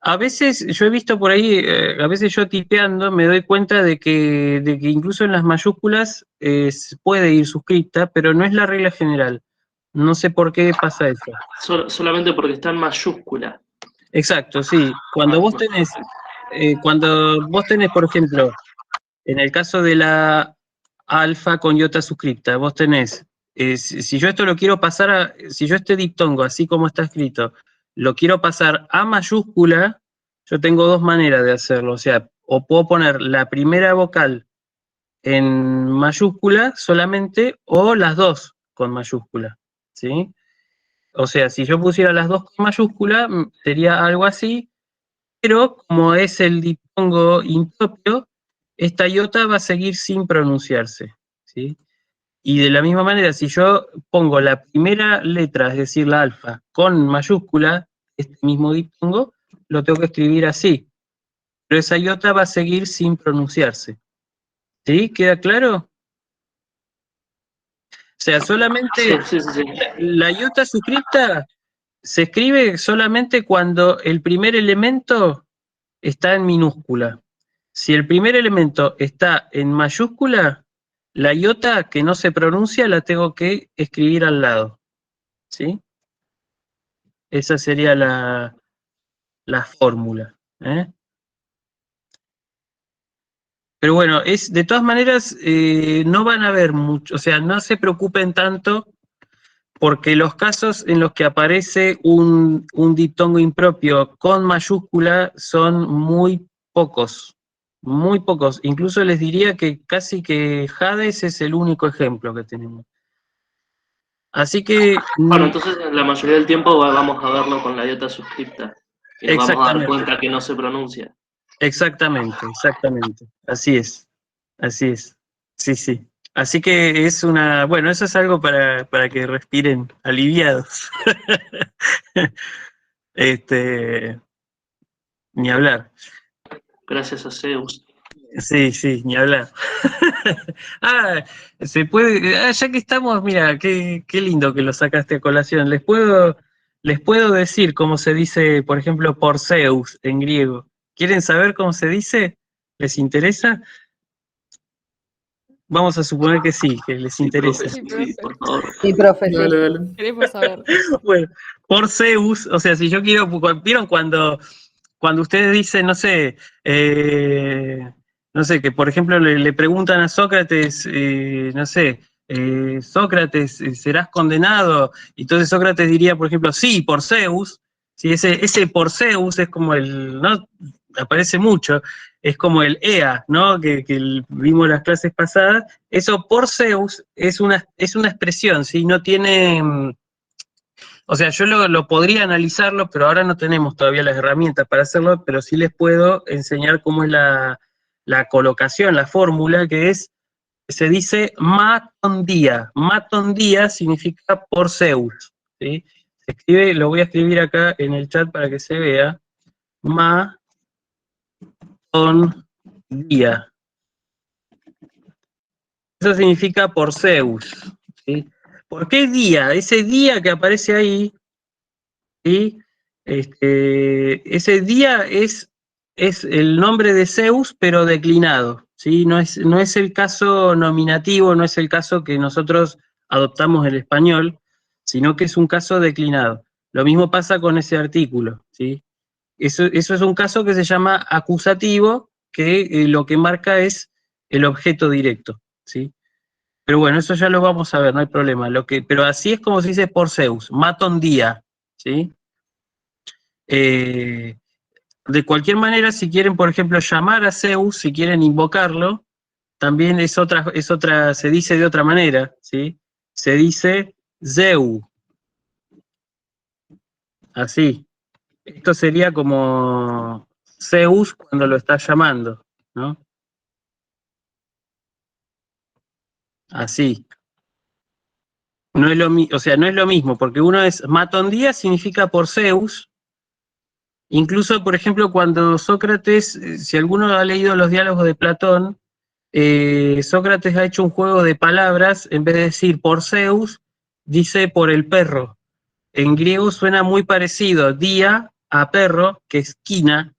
a veces yo he visto por ahí, a veces yo tipeando me doy cuenta de que incluso en las mayúsculas se puede ir suscripta, pero no es la regla general. No sé por qué pasa eso. Solamente porque está en mayúscula. Exacto, sí. Cuando vos tenés, por ejemplo, en el caso de la alfa con iota suscripta, vos tenés, si yo esto lo quiero pasar si yo este diptongo, así como está escrito, lo quiero pasar a mayúscula, yo tengo dos maneras de hacerlo. O sea, o puedo poner la primera vocal en mayúscula solamente, o las dos con mayúscula, ¿sí? O sea, si yo pusiera las dos con mayúscula, sería algo así, pero como es el diptongo impropio, esta iota va a seguir sin pronunciarse, ¿sí? Y de la misma manera, si yo pongo la primera letra, es decir, la alfa, con mayúscula, este mismo diptongo, lo tengo que escribir así. Pero esa iota va a seguir sin pronunciarse. ¿Sí? ¿Queda claro? O sea, solamente Sí. la iota suscripta se escribe solamente cuando el primer elemento está en minúscula. Si el primer elemento está en mayúscula, la iota que no se pronuncia la tengo que escribir al lado. ¿Sí? Esa sería la fórmula. ¿Eh? Pero bueno, de todas maneras, no van a ver mucho, o sea, no se preocupen tanto porque los casos en los que aparece un diptongo impropio con mayúscula son muy pocos, muy pocos. Incluso les diría que casi que Hades es el único ejemplo que tenemos. Así que... Bueno, entonces la mayoría del tiempo vamos a verlo con la iota suscripta. Y nos vamos a dar cuenta que no se pronuncia. Exactamente. Así es. Sí, sí. Así que es bueno, eso es algo para que respiren aliviados. Ni hablar. Gracias a Zeus. Sí, sí, ni hablar. Se puede, ya que estamos, mira, qué lindo que lo sacaste a colación. Les puedo decir cómo se dice, por ejemplo, por Zeus en griego. ¿Quieren saber cómo se dice? ¿Les interesa? Vamos a suponer que sí, que les Sí, profe, interesa. Sí, sí, profe. por favor. Sí, profe, sí. Dale, dale. Queremos saber. Bueno, por Zeus, o sea, si yo quiero, ¿vieron cuando ustedes dicen, no sé, que por ejemplo le preguntan a Sócrates, no sé, Sócrates, ¿serás condenado? Y entonces Sócrates diría, por ejemplo, sí, por Zeus. Sí, ese por Zeus es como ¿no? Aparece mucho, es como el EA, ¿no? Que vimos las clases pasadas. Eso por Zeus es una expresión, ¿sí? No tiene. O sea, yo lo podría analizarlo, pero ahora no tenemos todavía las herramientas para hacerlo, pero sí les puedo enseñar cómo es la colocación, la fórmula, se dice matondía. Matondía significa por Zeus, ¿sí? Se escribe, lo voy a escribir acá en el chat para que se vea, matondía. Eso significa por Zeus, ¿sí? ¿Por qué día? Ese día que aparece ahí, ¿sí? Ese día es el nombre de Zeus, pero declinado, ¿sí? No es el caso nominativo, no es el caso que nosotros adoptamos en el español, sino que es un caso declinado. Lo mismo pasa con ese artículo, ¿sí? Eso es un caso que se llama acusativo, que lo que marca es el objeto directo, ¿sí? Pero bueno, eso ya lo vamos a ver, no hay problema. Pero así es como se dice por Zeus, maton día, ¿sí? De cualquier manera, si quieren, por ejemplo, llamar a Zeus, si quieren invocarlo, también se dice de otra manera, ¿sí? Se dice Zeu, así. Esto sería como Zeus cuando lo está llamando, ¿no? Así. No es o sea, no es lo mismo, porque uno es matondía significa por Zeus. Incluso, por ejemplo, cuando Sócrates, si alguno ha leído los diálogos de Platón, Sócrates ha hecho un juego de palabras, en vez de decir por Zeus, dice por el perro. En griego suena muy parecido, día a perro, que es quina,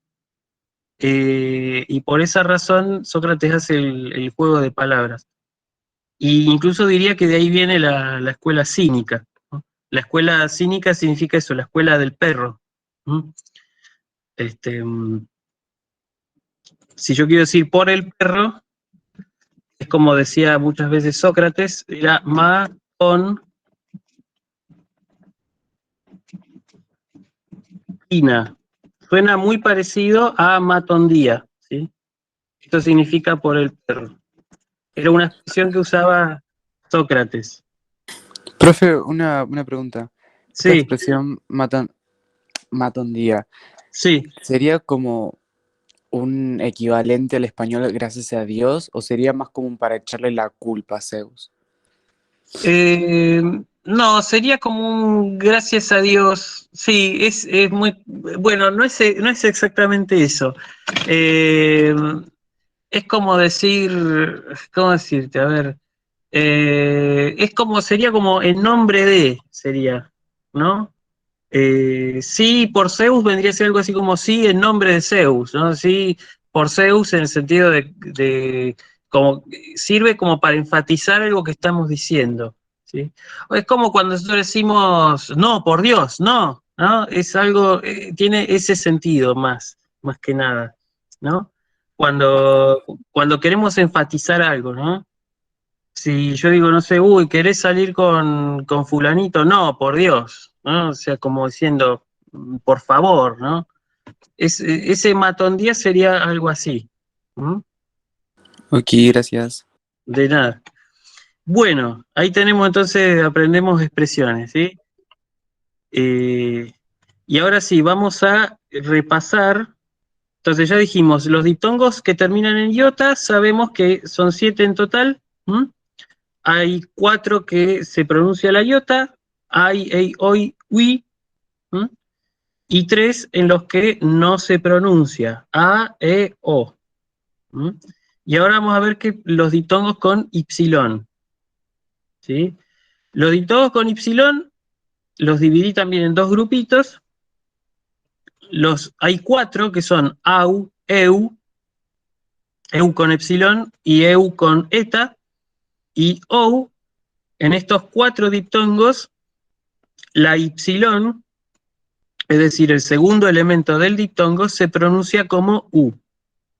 y por esa razón Sócrates hace el juego de palabras. Y incluso diría que de ahí viene la escuela cínica, ¿no? La escuela cínica significa eso, la escuela del perro, ¿no? Si yo quiero decir por el perro, es como decía muchas veces Sócrates, era matón quina. Suena muy parecido a matondía, ¿sí? Esto significa por el perro. Era una expresión que usaba Sócrates. Profe, una pregunta. Esta Sí, expresión matondía, sí. ¿sería como un equivalente al español gracias a Dios o sería más común para echarle la culpa a Zeus? No, sería como un gracias a Dios. Sí, es muy. Bueno, no es exactamente eso. Eh, es como decir. ¿Cómo decirte? A ver. Sería como en nombre de, sería, ¿no? Sí, por Zeus vendría a ser algo así como sí en nombre de Zeus, ¿no? Sí, por Zeus en el sentido como sirve como para enfatizar algo que estamos diciendo, ¿sí? O es como cuando nosotros decimos no, por Dios, no, ¿no? Es algo, tiene ese sentido más que nada, ¿no? Cuando queremos enfatizar algo, ¿no? Si yo digo, no sé, uy, ¿querés salir con fulanito? No, por Dios, ¿no? O sea, como diciendo, por favor, ¿no? Ese matondía sería algo así. ¿Mm? Ok, gracias. De nada. Bueno, ahí tenemos entonces, aprendemos expresiones, ¿sí? Y ahora sí, vamos a repasar. Entonces ya dijimos, los diptongos que terminan en iota, sabemos que son 7 en total. ¿Mm? Hay 4 que se pronuncia la iota, hay, ei, oi, ui, ¿m? Y 3 en los que no se pronuncia, a, e, o. ¿M? Y ahora vamos a ver los diptongos con Y, ¿sí? Los diptongos con Y los dividí también en dos grupitos. Hay 4 que son au, eu con epsilon y eu con eta, y ou. En estos 4 diptongos, la Y, es decir, el segundo elemento del diptongo, se pronuncia como U.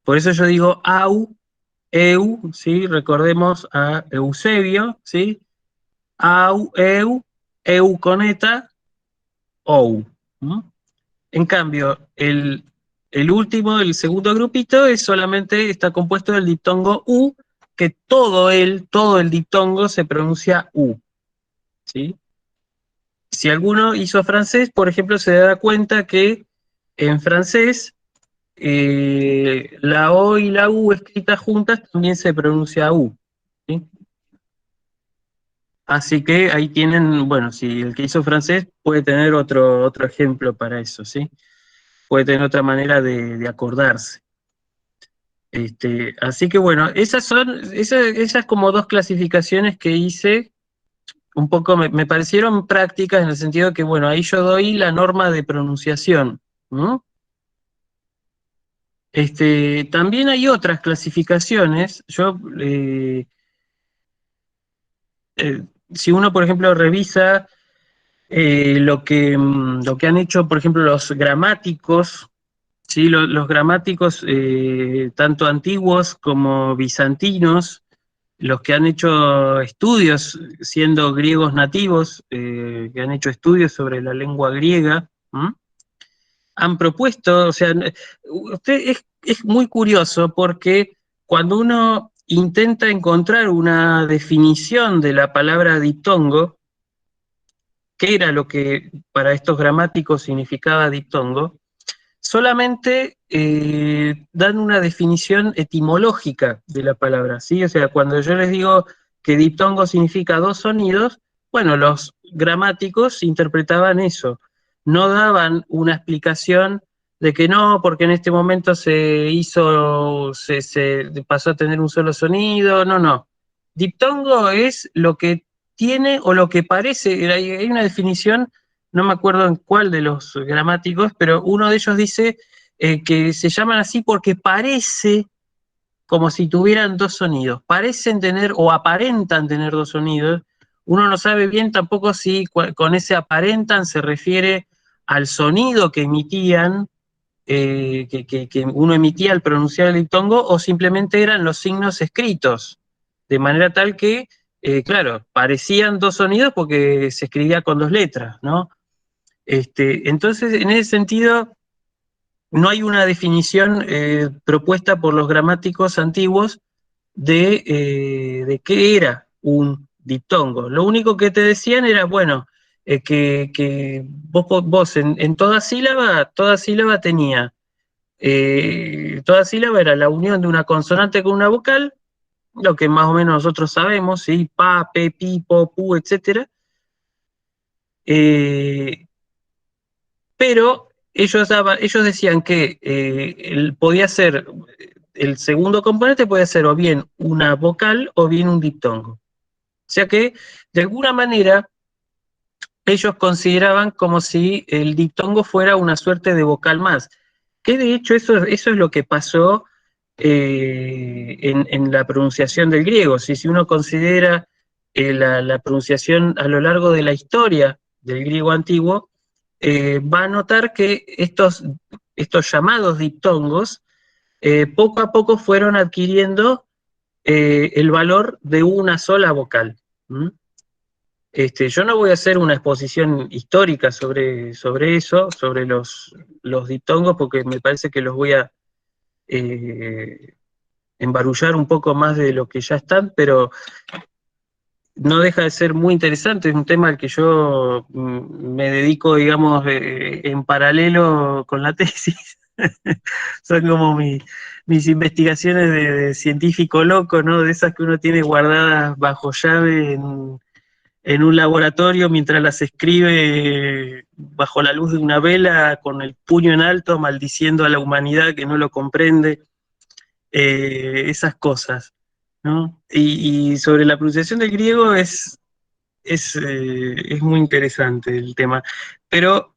Por eso yo digo au, eu, ¿sí? Recordemos a Eusebio, ¿sí? Au, eu con eta, ou. ¿Mm? En cambio, último, el segundo grupito, está compuesto del diptongo U, que todo el diptongo se pronuncia U, ¿sí? Si alguno hizo francés, por ejemplo, se da cuenta que en francés la O y la U escritas juntas también se pronuncia U, ¿sí? Así que ahí tienen, bueno, si el que hizo francés puede tener otro ejemplo para eso, ¿sí? Puede tener otra manera de acordarse. Así que bueno, esas como dos clasificaciones que hice, un poco me parecieron prácticas en el sentido que, bueno, ahí yo doy la norma de pronunciación, ¿no? También hay otras clasificaciones. Si uno, por ejemplo, revisa lo que han hecho, por ejemplo, los gramáticos, ¿sí? Los gramáticos, tanto antiguos como bizantinos, los que han hecho estudios, siendo griegos nativos, que han hecho estudios sobre la lengua griega, ¿m? Han propuesto, o sea, es muy curioso porque cuando uno intenta encontrar una definición de la palabra diptongo, ¿qué era lo que para estos gramáticos significaba diptongo? Solamente dan una definición etimológica de la palabra, ¿sí? O sea, cuando yo les digo que diptongo significa dos sonidos, bueno, los gramáticos interpretaban eso. No daban una explicación de que no, porque en este momento se pasó a tener un solo sonido, no. Diptongo es lo que tiene o lo que parece, hay una definición, no me acuerdo en cuál de los gramáticos, pero uno de ellos dice que se llaman así porque parece como si tuvieran dos sonidos, parecen tener o aparentan tener dos sonidos. Uno no sabe bien tampoco si con ese aparentan se refiere al sonido que emitían, que uno emitía al pronunciar el diptongo, o simplemente eran los signos escritos, de manera tal que, claro, parecían dos sonidos porque se escribía con dos letras, ¿no? Entonces, en ese sentido, no hay una definición propuesta por los gramáticos antiguos de qué era un diptongo. Lo único que te decían era, bueno, que vos en toda sílaba tenía, toda sílaba era la unión de una consonante con una vocal, lo que más o menos nosotros sabemos, ¿sí? Pa, pe, pi, po, pu, etc. Pero ellos decían que el segundo componente podía ser o bien una vocal o bien un diptongo. O sea que, de alguna manera, ellos consideraban como si el diptongo fuera una suerte de vocal más. Que de hecho eso es lo que pasó en la pronunciación del griego. Si uno considera la pronunciación a lo largo de la historia del griego antiguo, va a notar que estos llamados diptongos poco a poco fueron adquiriendo el valor de una sola vocal. ¿Mm? Yo no voy a hacer una exposición histórica sobre eso, sobre los diptongos, porque me parece que los voy a embarullar un poco más de lo que ya están, pero no deja de ser muy interesante, es un tema al que yo me dedico, digamos, en paralelo con la tesis. Son como mis investigaciones de científico loco, ¿no? De esas que uno tiene guardadas bajo llave en un laboratorio mientras las escribe bajo la luz de una vela, con el puño en alto, maldiciendo a la humanidad que no lo comprende. esas cosas, ¿no? Y sobre la pronunciación del griego es muy interesante el tema. Pero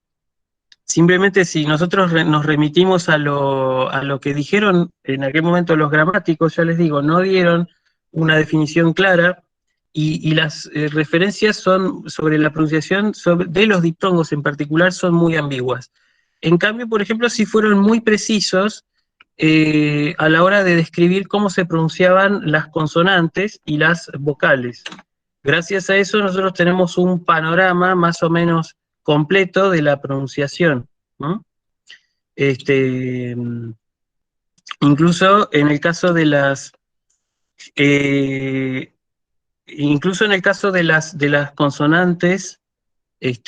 simplemente si nosotros nos remitimos a lo que dijeron en aquel momento los gramáticos, ya les digo, no dieron una definición clara y las referencias son sobre la pronunciación de los diptongos en particular son muy ambiguas. En cambio, por ejemplo, sí fueron muy precisos a la hora de describir cómo se pronunciaban las consonantes y las vocales. Gracias a eso nosotros tenemos un panorama más o menos completo de la pronunciación, ¿no? Incluso en el caso de las incluso en el caso de las consonantes, ellos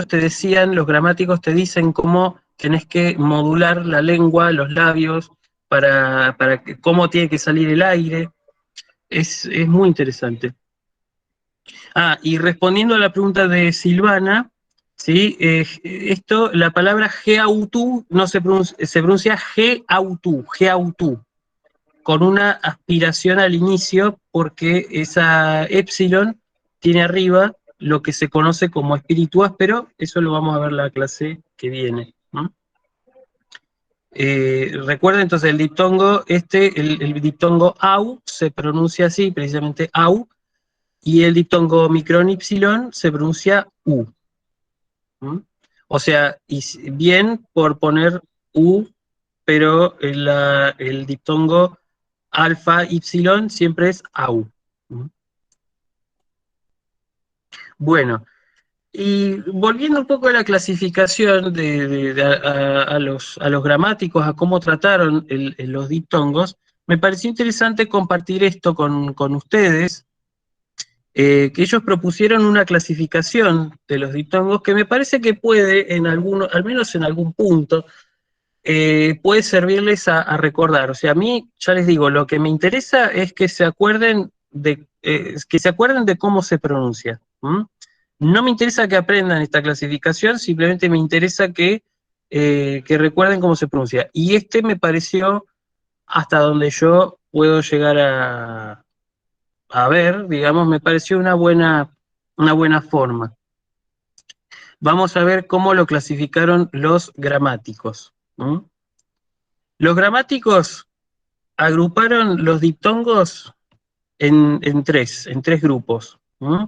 te decían, los gramáticos te dicen cómo tenés que modular la lengua, los labios, cómo tiene que salir el aire. Es muy interesante. Y respondiendo a la pregunta de Silvana, ¿sí? La palabra geautú no se pronuncia geautú, con una aspiración al inicio, porque esa épsilon tiene arriba lo que se conoce como espíritu áspero, eso lo vamos a ver la clase que viene, ¿no? Recuerden entonces el diptongo, el diptongo au se pronuncia así, precisamente au, y el diptongo micrón ypsilon se pronuncia u. ¿Mm? O sea, bien por poner u, pero el diptongo alfa ypsilon siempre es au. ¿Mm? Bueno, y volviendo un poco a la clasificación a los gramáticos, a cómo trataron los diptongos, me pareció interesante compartir esto con ustedes, que ellos propusieron una clasificación de los diptongos que me parece que puede, al menos en algún punto, puede servirles a recordar. O sea, a mí, ya les digo, lo que me interesa es que se acuerden de cómo se pronuncia. ¿Mm? No me interesa que aprendan esta clasificación, simplemente me interesa que recuerden cómo se pronuncia. Y me pareció hasta donde yo puedo llegar a ver, digamos, me pareció una buena forma. Vamos a ver cómo lo clasificaron los gramáticos. ¿Mm? Los gramáticos agruparon los diptongos en tres grupos. ¿Mm?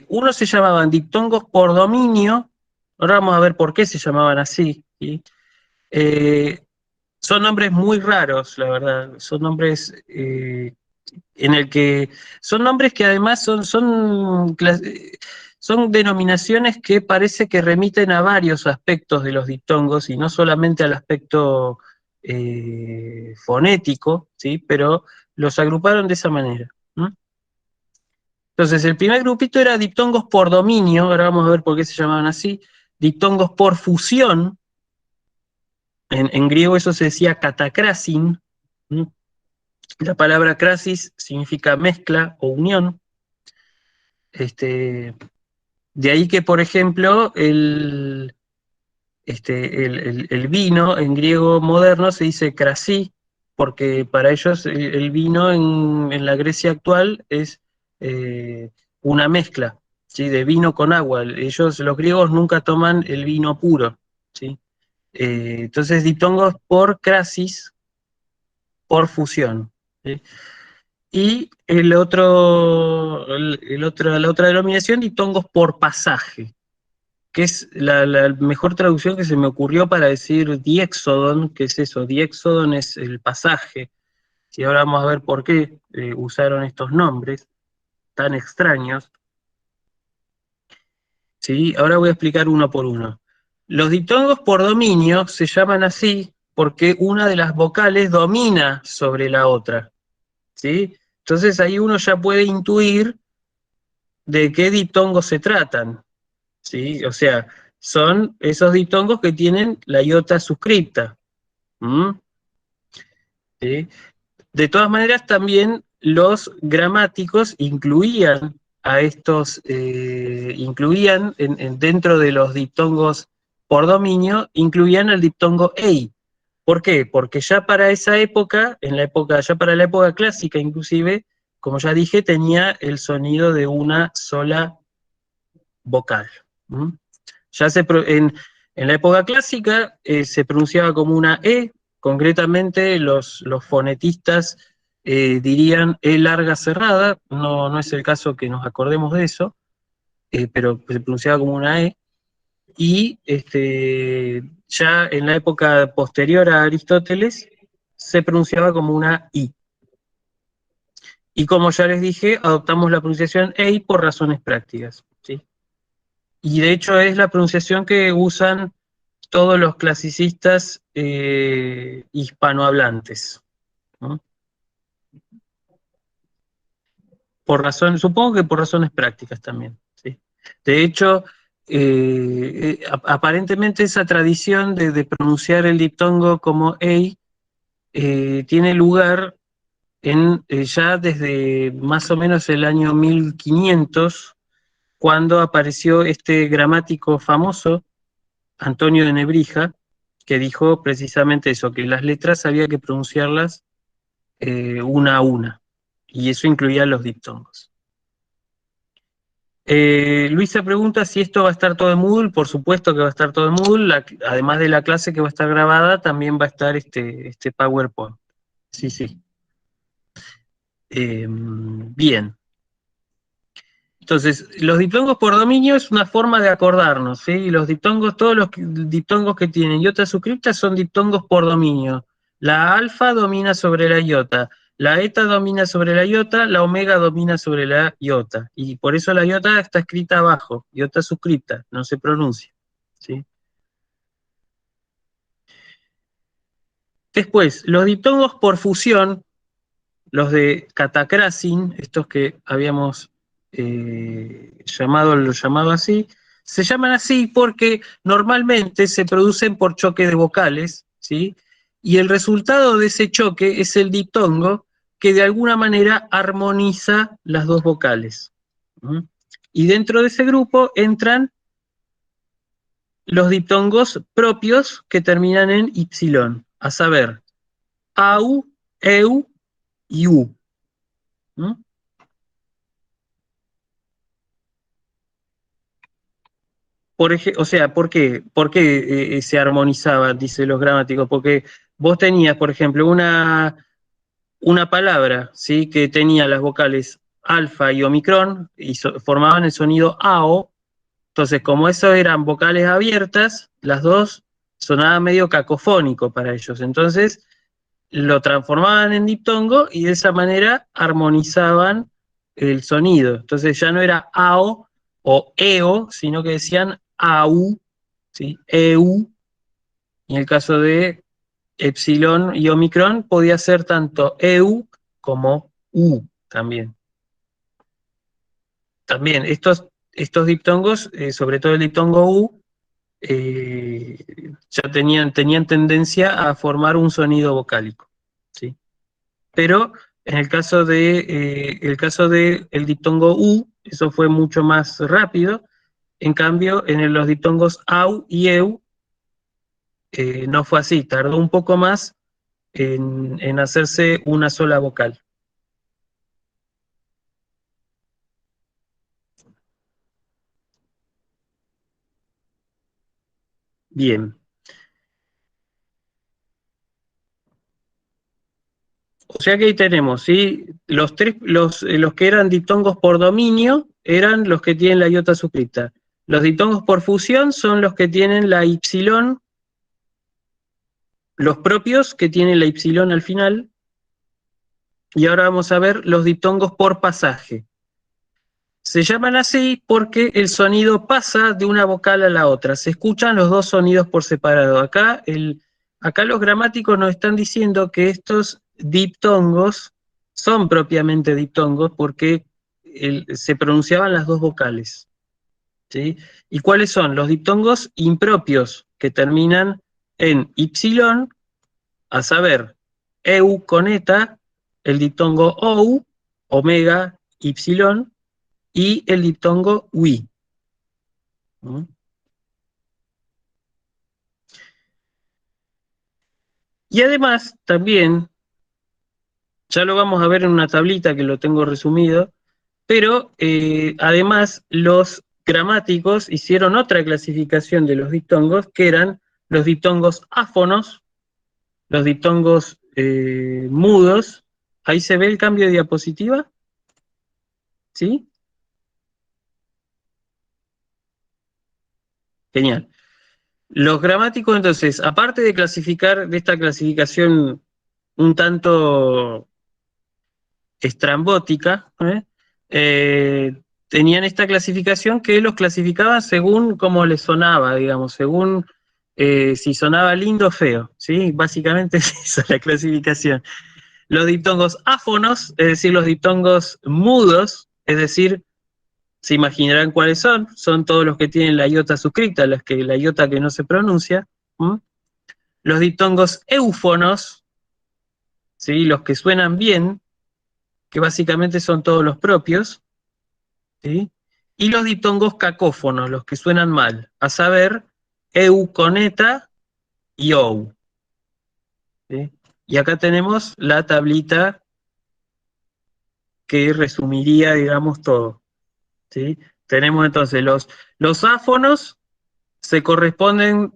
Unos se llamaban diptongos por dominio, ahora vamos a ver por qué se llamaban así. ¿Sí? Son nombres muy raros, la verdad, son nombres son nombres que además son denominaciones que parece que remiten a varios aspectos de los diptongos y no solamente al aspecto fonético, ¿sí? Pero los agruparon de esa manera. ¿No? Entonces, el primer grupito era diptongos por dominio, ahora vamos a ver por qué se llamaban así, diptongos por fusión, en griego eso se decía catacrasin. ¿No? La palabra crasis significa mezcla o unión. De ahí que, por ejemplo, el vino en griego moderno se dice krasí, porque para ellos el vino en la Grecia actual es una mezcla, ¿sí? De vino con agua. Los griegos nunca toman el vino puro, ¿sí? Entonces, diptongos por crasis, por fusión, ¿sí? Y la otra denominación, diptongos por pasaje, que es la mejor traducción que se me ocurrió para decir diéxodon, que es eso, diéxodon es el pasaje. Y ahora vamos a ver por qué usaron estos nombres tan extraños. ¿Sí? Ahora voy a explicar uno por uno. Los diptongos por dominio se llaman así porque una de las vocales domina sobre la otra. ¿Sí? Entonces ahí uno ya puede intuir de qué diptongos se tratan, ¿sí? O sea, son esos diptongos que tienen la iota suscripta. ¿Mm? ¿Sí? De todas maneras, también los gramáticos incluían a estos, dentro de los diptongos por dominio, incluían el diptongo ei, ¿Por qué? Porque ya para esa época, ya para la época clásica inclusive, como ya dije, tenía el sonido de una sola vocal. ¿Mm? Ya en la época clásica se pronunciaba como una E, concretamente los fonetistas dirían E larga cerrada, no es el caso que nos acordemos de eso, pero se pronunciaba como una E, y ya en la época posterior a Aristóteles se pronunciaba como una I. Y como ya les dije, adoptamos la pronunciación EI por razones prácticas, ¿sí? Y de hecho es la pronunciación que usan todos los clasicistas hispanohablantes, ¿no? Supongo que por razones prácticas también, ¿sí? De hecho, aparentemente esa tradición de pronunciar el diptongo como EI tiene lugar ya desde más o menos el año 1500, cuando apareció este gramático famoso, Antonio de Nebrija, que dijo precisamente eso, que las letras había que pronunciarlas una a una, y eso incluía los diptongos. Luisa pregunta si esto va a estar todo en Moodle. Por supuesto que va a estar todo en Moodle, además de la clase que va a estar grabada, también va a estar este PowerPoint. Sí, sí. Bien. Entonces, los diptongos por dominio es una forma de acordarnos, ¿sí? Los diptongos, todos los diptongos que tienen iota suscripta son diptongos por dominio. La alfa domina sobre la iota, la eta domina sobre la iota, la omega domina sobre la iota. Y por eso la iota está escrita abajo, iota suscripta, no se pronuncia, ¿sí? Después, los diptongos por fusión, los de catacrasin, estos que habíamos llamado así, se llaman así porque normalmente se producen por choque de vocales, ¿sí? Y el resultado de ese choque es el diptongo que de alguna manera armoniza las dos vocales. ¿Mm? Y dentro de ese grupo entran los diptongos propios que terminan en y, a saber, au, eu y u. ¿Mm? O sea, ¿por qué se armonizaba, dicen los gramáticos? Porque vos tenías, por ejemplo, una palabra, ¿sí? Que tenía las vocales alfa y omicron y formaban el sonido AO. Entonces, como eso eran vocales abiertas, las dos sonaban medio cacofónico para ellos. Entonces, lo transformaban en diptongo y de esa manera armonizaban el sonido. Entonces ya no era AO o EO, sino que decían AU, ¿sí? EU, y en el caso de epsilon y omicron podía ser tanto EU como U también. También estos diptongos, sobre todo el diptongo U, ya tenían tendencia a formar un sonido vocálico, ¿sí? Pero en el caso de el diptongo U, eso fue mucho más rápido. En cambio, los diptongos AU y EU no fue así, tardó un poco más en hacerse una sola vocal. Bien. O sea que ahí tenemos, ¿sí? Los que eran diptongos por dominio eran los que tienen la iota suscripta. Los diptongos por fusión son los que tienen la ipsilon, los propios que tienen la ipsilon al final. Y ahora vamos a ver los diptongos por pasaje. Se llaman así porque el sonido pasa de una vocal a la otra. Se escuchan los dos sonidos por separado. Acá los gramáticos nos están diciendo que estos diptongos son propiamente diptongos porque se pronunciaban las dos vocales, ¿sí? ¿Y cuáles son? Los diptongos impropios que terminan en ipsilon, a saber, eu con eta, el diptongo ou, omega, ipsilon, y el diptongo ui. ¿Mm? Y además, también, ya lo vamos a ver en una tablita que lo tengo resumido, pero además los gramáticos hicieron otra clasificación de los diptongos, que eran los diptongos áfonos, los diptongos mudos. Ahí se ve el cambio de diapositiva, ¿sí? Genial. Los gramáticos, entonces, aparte de clasificar de esta clasificación un tanto estrambótica, tenían esta clasificación que los clasificaban según cómo les sonaba, digamos, según si sonaba lindo o feo, ¿sí? Básicamente es esa la clasificación. Los diptongos áfonos, es decir, los diptongos mudos, es decir, se imaginarán cuáles son todos los que tienen la iota suscrita, la iota que no se pronuncia. ¿M? Los diptongos éufonos, ¿sí? Los que suenan bien, que básicamente son todos los propios, ¿sí? Y los diptongos cacófonos, los que suenan mal, a saber, eu con eta y ou. ¿Sí? Y acá tenemos la tablita que resumiría, digamos, todo. ¿Sí? Tenemos entonces los áfonos se corresponden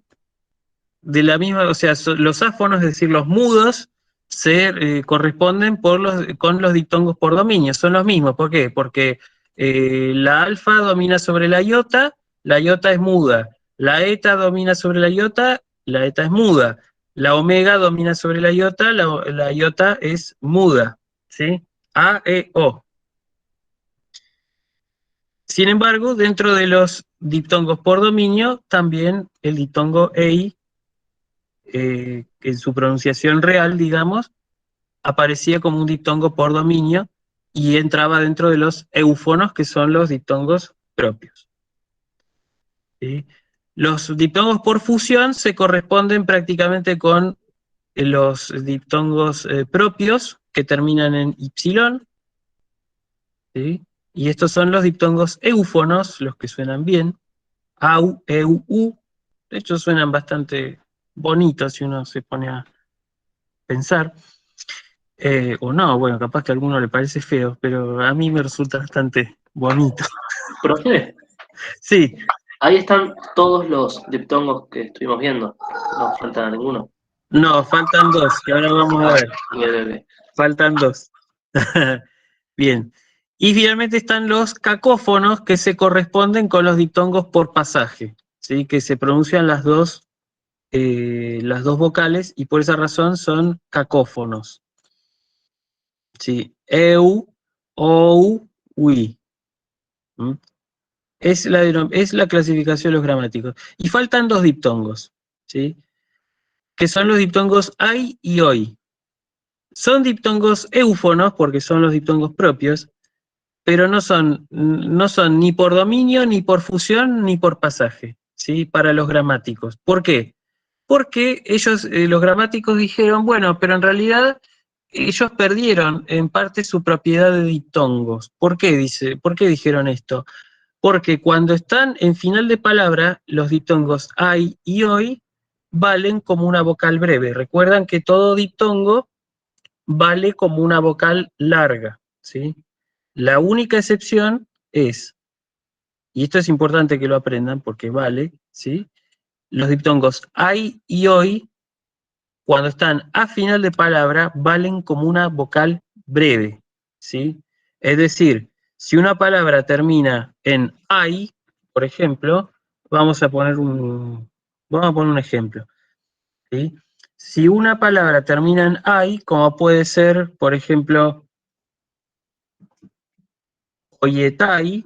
de la misma, o sea, los áfonos, es decir, los mudos, se corresponden con los diptongos por dominio, son los mismos. ¿Por qué? Porque la alfa domina sobre la iota es muda. La eta domina sobre la eta es muda. La omega domina sobre la iota es muda. ¿Sí? A, E, O. Sin embargo, dentro de los diptongos por dominio, también el diptongo EI, en su pronunciación real, digamos, aparecía como un diptongo por dominio y entraba dentro de los eufonos, que son los diptongos propios. ¿Sí? Los diptongos por fusión se corresponden prácticamente con los diptongos propios, que terminan en Y, ¿sí? Y estos son los diptongos eufonos, los que suenan bien, au, eu, u. De hecho, suenan bastante bonitos si uno se pone a pensar. O no, bueno, capaz que a alguno le parece feo, pero a mí me resulta bastante bonito. Profe, Sí, ahí están todos los diptongos que estuvimos viendo. No falta ninguno. no, faltan dos, que ahora vamos a ver. Bien. Faltan dos. Bien. Y finalmente están los cacófonos, que se corresponden con los diptongos por pasaje, ¿sí? Que se pronuncian las dos vocales y por esa razón son cacófonos. ¿Sí? Eu, ou, ui. ¿Mm? Es la clasificación de los gramáticos. Y faltan dos diptongos, ¿sí? Que son los diptongos ai y oi. Son diptongos éufonos porque son los diptongos propios, pero no son ni por dominio, ni por fusión, ni por pasaje, ¿sí? Para los gramáticos. ¿Por qué? Porque ellos, los gramáticos dijeron, bueno, pero en realidad ellos perdieron en parte su propiedad de diptongos. ¿Por qué dijeron esto? Porque cuando están en final de palabra, los diptongos ai y oi valen como una vocal breve. Recuerdan que todo diptongo vale como una vocal larga, ¿sí? La única excepción es, y esto es importante que lo aprendan porque vale, ¿sí? Los diptongos ai y oi, cuando están a final de palabra, valen como una vocal breve, ¿sí? Es decir, si una palabra termina en ai, por ejemplo, vamos a poner un ejemplo, ¿sí? Si una palabra termina en ai, como puede ser, por ejemplo, oyetai,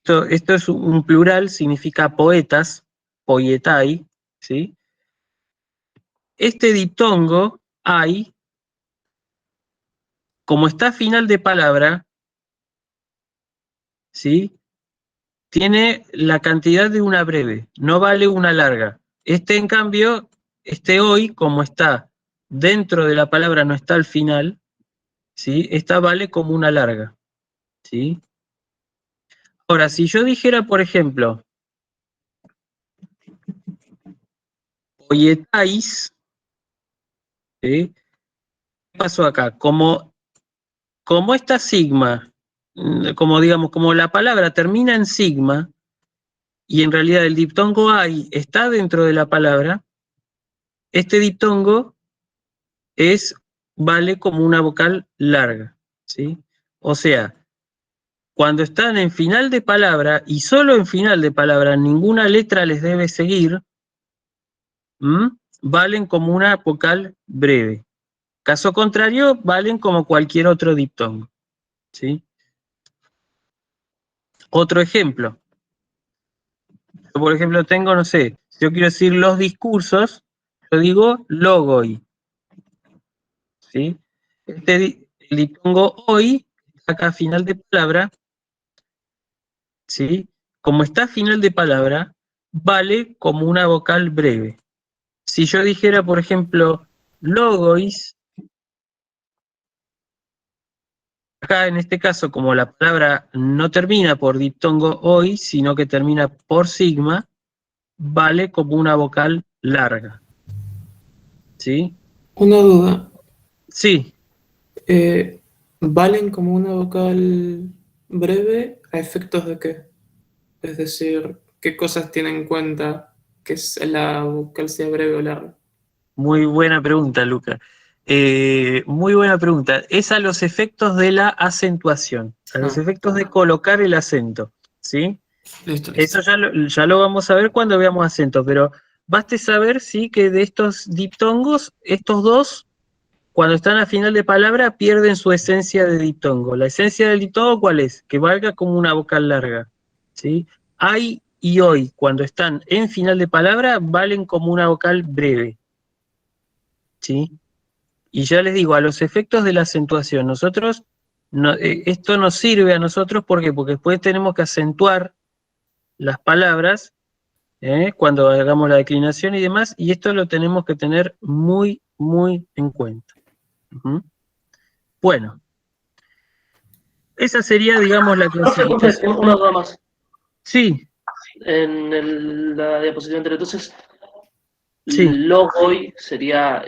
esto es un plural, significa poetas, poietai, ¿sí? Este diptongo, ai, como está a final de palabra, ¿sí? Tiene la cantidad de una breve, no vale una larga. En cambio, hoy, como está dentro de la palabra, no está al final, ¿sí? Esta vale como una larga, ¿sí? Ahora, si yo dijera, por ejemplo, folletáis, ¿sí? ¿Qué pasó acá? Como esta sigma, como digamos, como la palabra termina en sigma, y en realidad el diptongo ay está dentro de la palabra, este diptongo vale como una vocal larga, ¿sí? O sea, cuando están en final de palabra, y solo en final de palabra, ninguna letra les debe seguir, valen como una vocal breve. Caso contrario, valen como cualquier otro diptongo, ¿sí? Otro ejemplo. Yo, por ejemplo, tengo, no sé, si yo quiero decir los discursos, yo digo logoi, ¿sí? El diptongo hoy, acá a final de palabra, ¿sí? Como está a final de palabra, vale como una vocal breve. Si yo dijera, por ejemplo, logois, acá en este caso, como la palabra no termina por diptongo hoy, sino que termina por sigma, vale como una vocal larga. ¿Sí? Una duda. Sí, ¿Valen como una vocal breve a efectos de qué? Es decir, ¿qué cosas tienen en cuenta que la vocal sea breve o larga? muy buena pregunta, Luca. Muy buena pregunta. Es a los efectos de la acentuación, a los efectos de colocar el acento, ¿sí? Listo, listo. Eso ya lo vamos a ver cuando veamos acento, pero baste saber, sí, que de estos diptongos, estos dos, cuando están a final de palabra, pierden su esencia de diptongo. La esencia del diptongo, ¿cuál es? Que valga como una vocal larga, ¿sí? Ay y hoy, cuando están en final de palabra, valen como una vocal breve, ¿sí? Y ya les digo, a los efectos de la acentuación, nosotros, esto nos sirve a nosotros, ¿por qué? Porque después tenemos que acentuar las palabras, cuando hagamos la declinación y demás, y esto lo tenemos que tener muy, muy en cuenta. Bueno, esa sería, digamos, la clasificación. Una duda más. Sí, En la diapositiva anterior, entonces, sí, logoi sería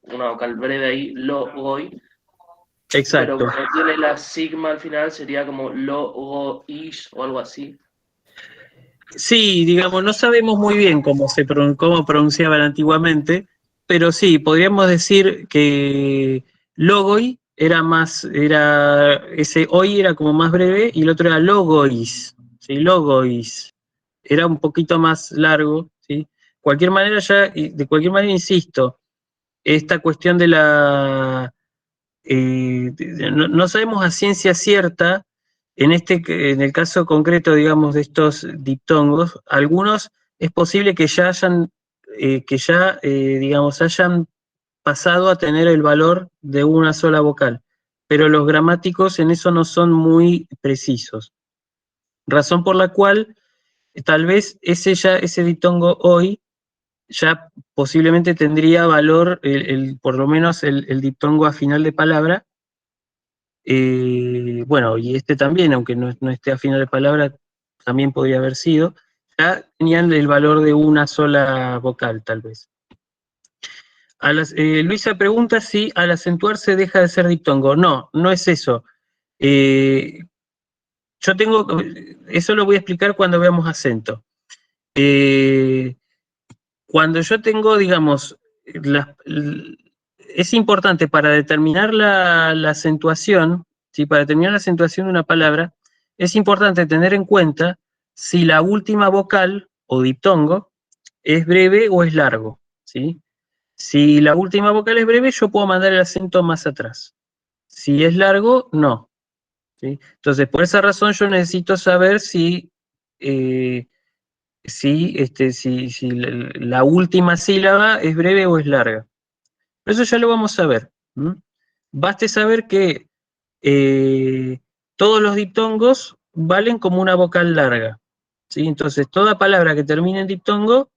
una vocal breve ahí, logoi, pero exacto. cuando tiene la sigma al final sería como logoish o algo así. Sí, digamos, no sabemos muy bien cómo pronunciaban antiguamente, pero sí, podríamos decir que logoi ese hoy era como más breve y el otro era logois, ¿sí? Logois. Era un poquito más largo, ¿sí? De cualquier manera, insisto, esta cuestión de no sabemos a ciencia cierta, en el caso concreto, digamos, de estos diptongos, algunos es posible que ya digamos, hayan pasado a tener el valor de una sola vocal, pero los gramáticos en eso no son muy precisos. Razón por la cual tal vez ese diptongo hoy ya posiblemente tendría valor, por lo menos el diptongo a final de palabra. Bueno, y este también, aunque no esté a final de palabra, también podría haber sido, ya tenían el valor de una sola vocal, tal vez. Luisa pregunta si al acentuarse deja de ser diptongo. No, no es eso. Eh, eso lo voy a explicar cuando veamos acento. Cuando yo tengo, digamos, es importante para determinar la acentuación, ¿sí? Para determinar la acentuación de una palabra, es importante tener en cuenta si la última vocal o diptongo es breve o es largo, ¿sí? Si la última vocal es breve, yo puedo mandar el acento más atrás. Si es largo, no, ¿sí? Entonces, por esa razón yo necesito saber si la última sílaba es breve o es larga. Pero eso ya lo vamos a ver. Baste saber que todos los diptongos valen como una vocal larga, ¿sí? Entonces, toda palabra que termine en diptongo,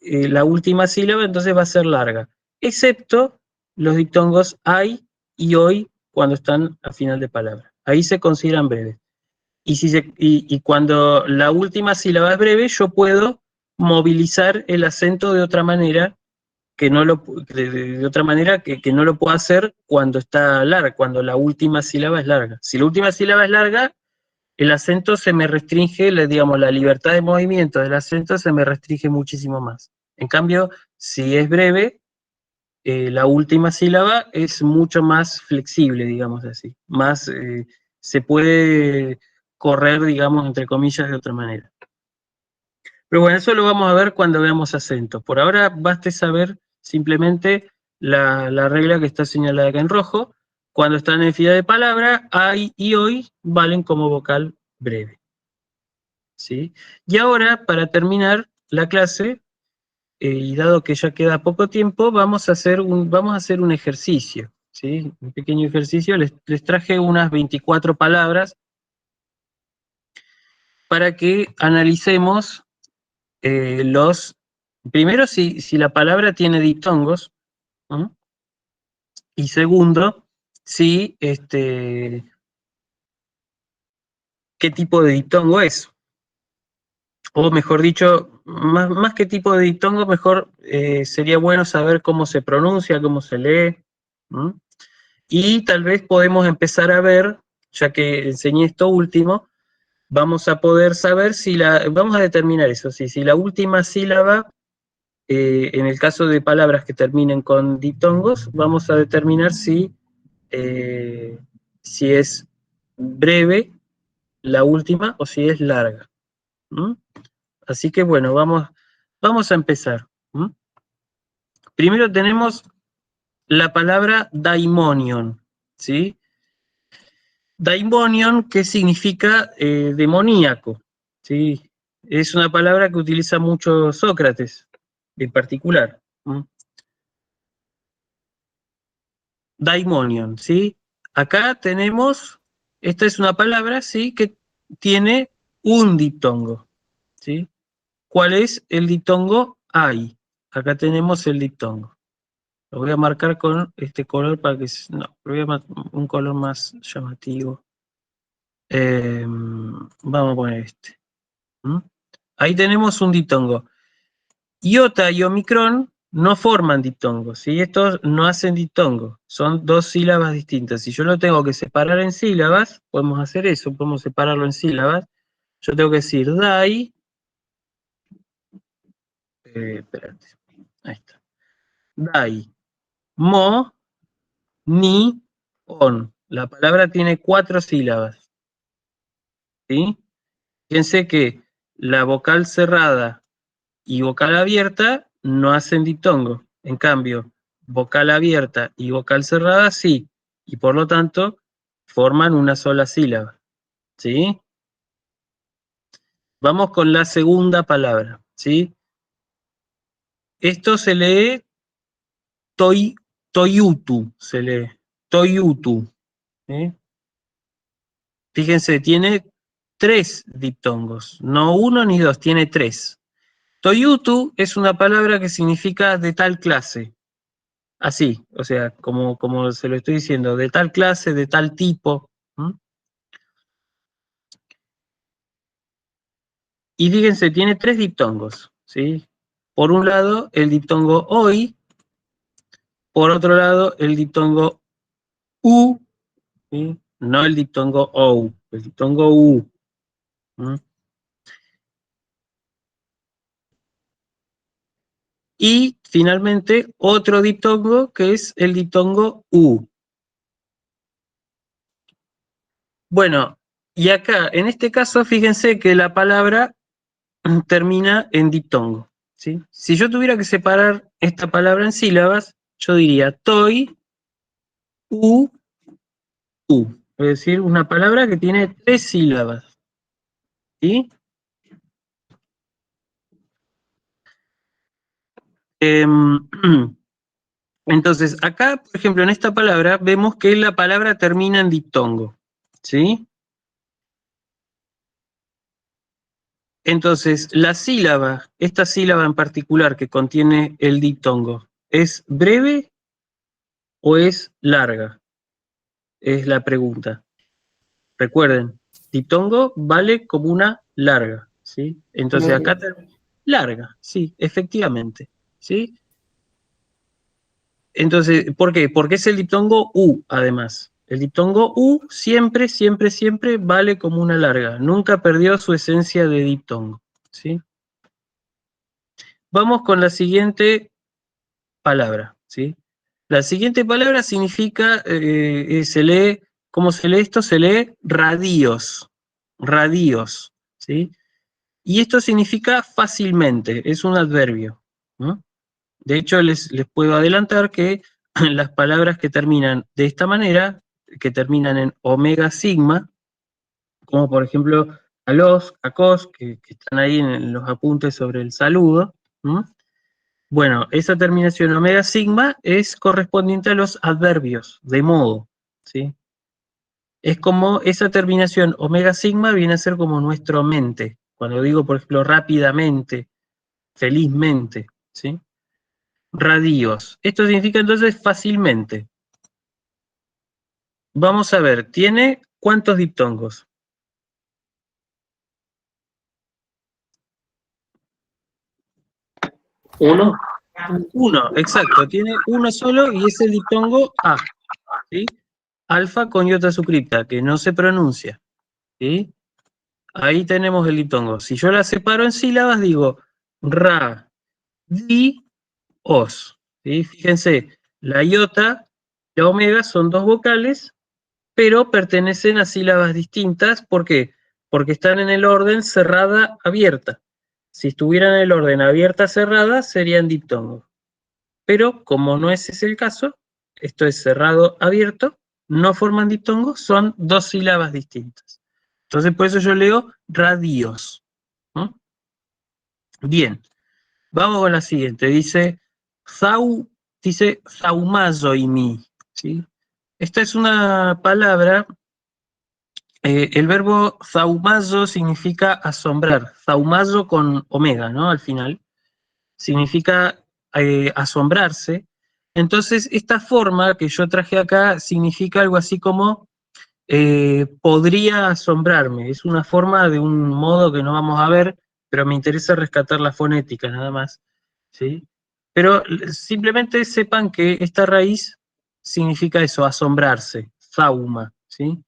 la última sílaba entonces va a ser larga, excepto los diptongos ay y hoy cuando están a final de palabra. Ahí se consideran breves. Y cuando la última sílaba es breve, yo puedo movilizar el acento de otra manera que no lo, de otra manera que no lo puedo hacer cuando está larga, cuando la última sílaba es larga. Si la última sílaba es larga, el acento se me restringe, digamos, la libertad de movimiento del acento se me restringe muchísimo más. En cambio, si es breve, la última sílaba es mucho más flexible, digamos así. Más, se puede correr, digamos, entre comillas, de otra manera. Pero bueno, eso lo vamos a ver cuando veamos acentos. Por ahora, baste saber simplemente la regla que está señalada acá en rojo. Cuando están en fila de palabra, ay y hoy valen como vocal breve. ¿Sí? Y ahora, para terminar la clase, y dado que ya queda poco tiempo, vamos a hacer un ejercicio, ¿sí? Un pequeño ejercicio. Les traje unas 24 palabras para que analicemos primero, si la palabra tiene diptongos, ¿no? Y segundo, si, qué tipo de diptongo es. O mejor dicho, más que tipo de diptongo, mejor sería bueno saber cómo se pronuncia, cómo se lee. ¿No? Y tal vez podemos empezar a ver, ya que enseñé esto último, vamos a poder saber vamos a determinar eso, si la última sílaba, en el caso de palabras que terminen con diptongos, vamos a determinar si es breve la última o si es larga. ¿Mm? Así que bueno, vamos a empezar. ¿Mm? Primero tenemos la palabra daimonion, ¿sí? Daimonion, que significa demoníaco, ¿sí? Es una palabra que utiliza mucho Sócrates, en particular. ¿Mm? Daimonion, ¿sí? Acá tenemos, esta es una palabra, ¿sí? Que tiene un diptongo, ¿sí? ¿Cuál es el diptongo? Ay. Acá tenemos el diptongo. Lo voy a marcar con este color para que... No, voy a un color más llamativo. Vamos a poner este. ¿Mm? Ahí tenemos un diptongo. Iota y omicron no forman diptongos, ¿sí? Estos no hacen diptongo, son dos sílabas distintas. Si yo lo tengo que separar en sílabas, podemos hacer eso, podemos separarlo en sílabas. Yo tengo que decir dai, espérate, ahí está. Dai, mo, ni, on. La palabra tiene 4 sílabas, ¿sí? Fíjense que la vocal cerrada y vocal abierta no hacen diptongo. En cambio, vocal abierta y vocal cerrada sí, y por lo tanto forman una sola sílaba. ¿Sí? Vamos con la segunda palabra. ¿Sí? Esto se lee toyutu, se lee toyutu. ¿Sí? Fíjense, tiene 3 diptongos, no 1 ni 2, tiene 3. Toyutu es una palabra que significa de tal clase. Así, o sea, como se lo estoy diciendo, de tal clase, de tal tipo. ¿Mm? Y fíjense, tiene 3 diptongos, ¿sí? Por un lado, el diptongo hoy, por otro lado, el diptongo u, ¿sí? No el diptongo ou, el diptongo u. ¿Mm? Y finalmente, otro diptongo que es el diptongo u. Bueno, y acá, en este caso, fíjense que la palabra termina en diptongo, ¿sí? Si yo tuviera que separar esta palabra en sílabas, yo diría toi, u, u. Es decir, una palabra que tiene 3 sílabas, ¿sí? Entonces, acá, por ejemplo, en esta palabra, vemos que la palabra termina en diptongo, ¿sí? Entonces, la sílaba, esta sílaba en particular que contiene el diptongo, ¿es breve o es larga? Es la pregunta. Recuerden, diptongo vale como una larga, ¿sí? Entonces acá Larga. larga, sí, efectivamente, ¿sí? Entonces, ¿por qué? Porque es el diptongo U, además. El diptongo U siempre, siempre, siempre vale como una larga. Nunca perdió su esencia de diptongo, ¿sí? Vamos con la siguiente palabra, ¿sí? La siguiente palabra significa, se lee, ¿cómo se lee esto? Se lee radios, radios, ¿sí? Y esto significa fácilmente, es un adverbio, ¿no? De hecho, les puedo adelantar que las palabras que terminan de esta manera, que terminan en omega sigma, como por ejemplo alos, acos, que están ahí en los apuntes sobre el saludo, ¿no? Bueno, esa terminación omega sigma es correspondiente a los adverbios de modo, ¿sí? Es como esa terminación omega sigma viene a ser como nuestro mente. Cuando digo, por ejemplo, rápidamente, felizmente, ¿sí? Radios. Esto significa entonces fácilmente. Vamos a ver, ¿tiene cuántos diptongos? ¿Uno? Uno, exacto, tiene uno solo y es el diptongo A, ¿sí? Alfa con iota suscripta, que no se pronuncia, ¿sí? Ahí tenemos el diptongo. Si yo la separo en sílabas, digo ra, di, os, ¿sí? Fíjense, la iota y la omega son dos vocales, pero pertenecen a sílabas distintas. ¿Por qué? Porque están en el orden cerrada, abierta. Si estuvieran en el orden abierta, cerrada, serían diptongos. Pero como no ese es el caso, esto es cerrado, abierto, no forman diptongos, son dos sílabas distintas. Entonces, por eso yo leo radios, ¿no? Bien, vamos con la siguiente. Dice, zaumazoimi, ¿sí? Esta es una palabra. El verbo zaumazo significa asombrar. Zaumazo con omega, ¿no? Al final. Significa asombrarse. Entonces, esta forma que yo traje acá significa algo así como podría asombrarme. Es una forma de un modo que no vamos a ver, pero me interesa rescatar la fonética nada más, ¿sí? Pero simplemente sepan que esta raíz significa eso, asombrarse, zauma, ¿sí?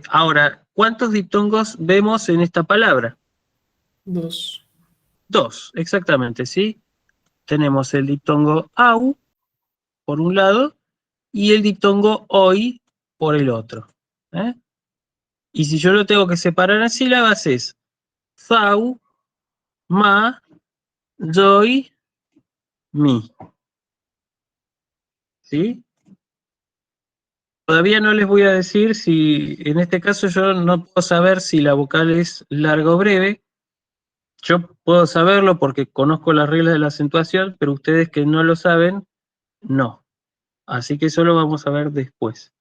Ahora, ¿cuántos diptongos vemos en esta palabra? 2. Dos, exactamente, ¿sí? Tenemos el diptongo au, por un lado, y el diptongo oi, por el otro. ¿Eh? Y si yo lo tengo que separar en sílabas es zau, ma, doi, mi. ¿Sí? Todavía no les voy a decir si, en este caso yo no puedo saber si la vocal es larga o breve. Yo puedo saberlo porque conozco las reglas de la acentuación, pero ustedes que no lo saben, no. Así que eso lo vamos a ver después.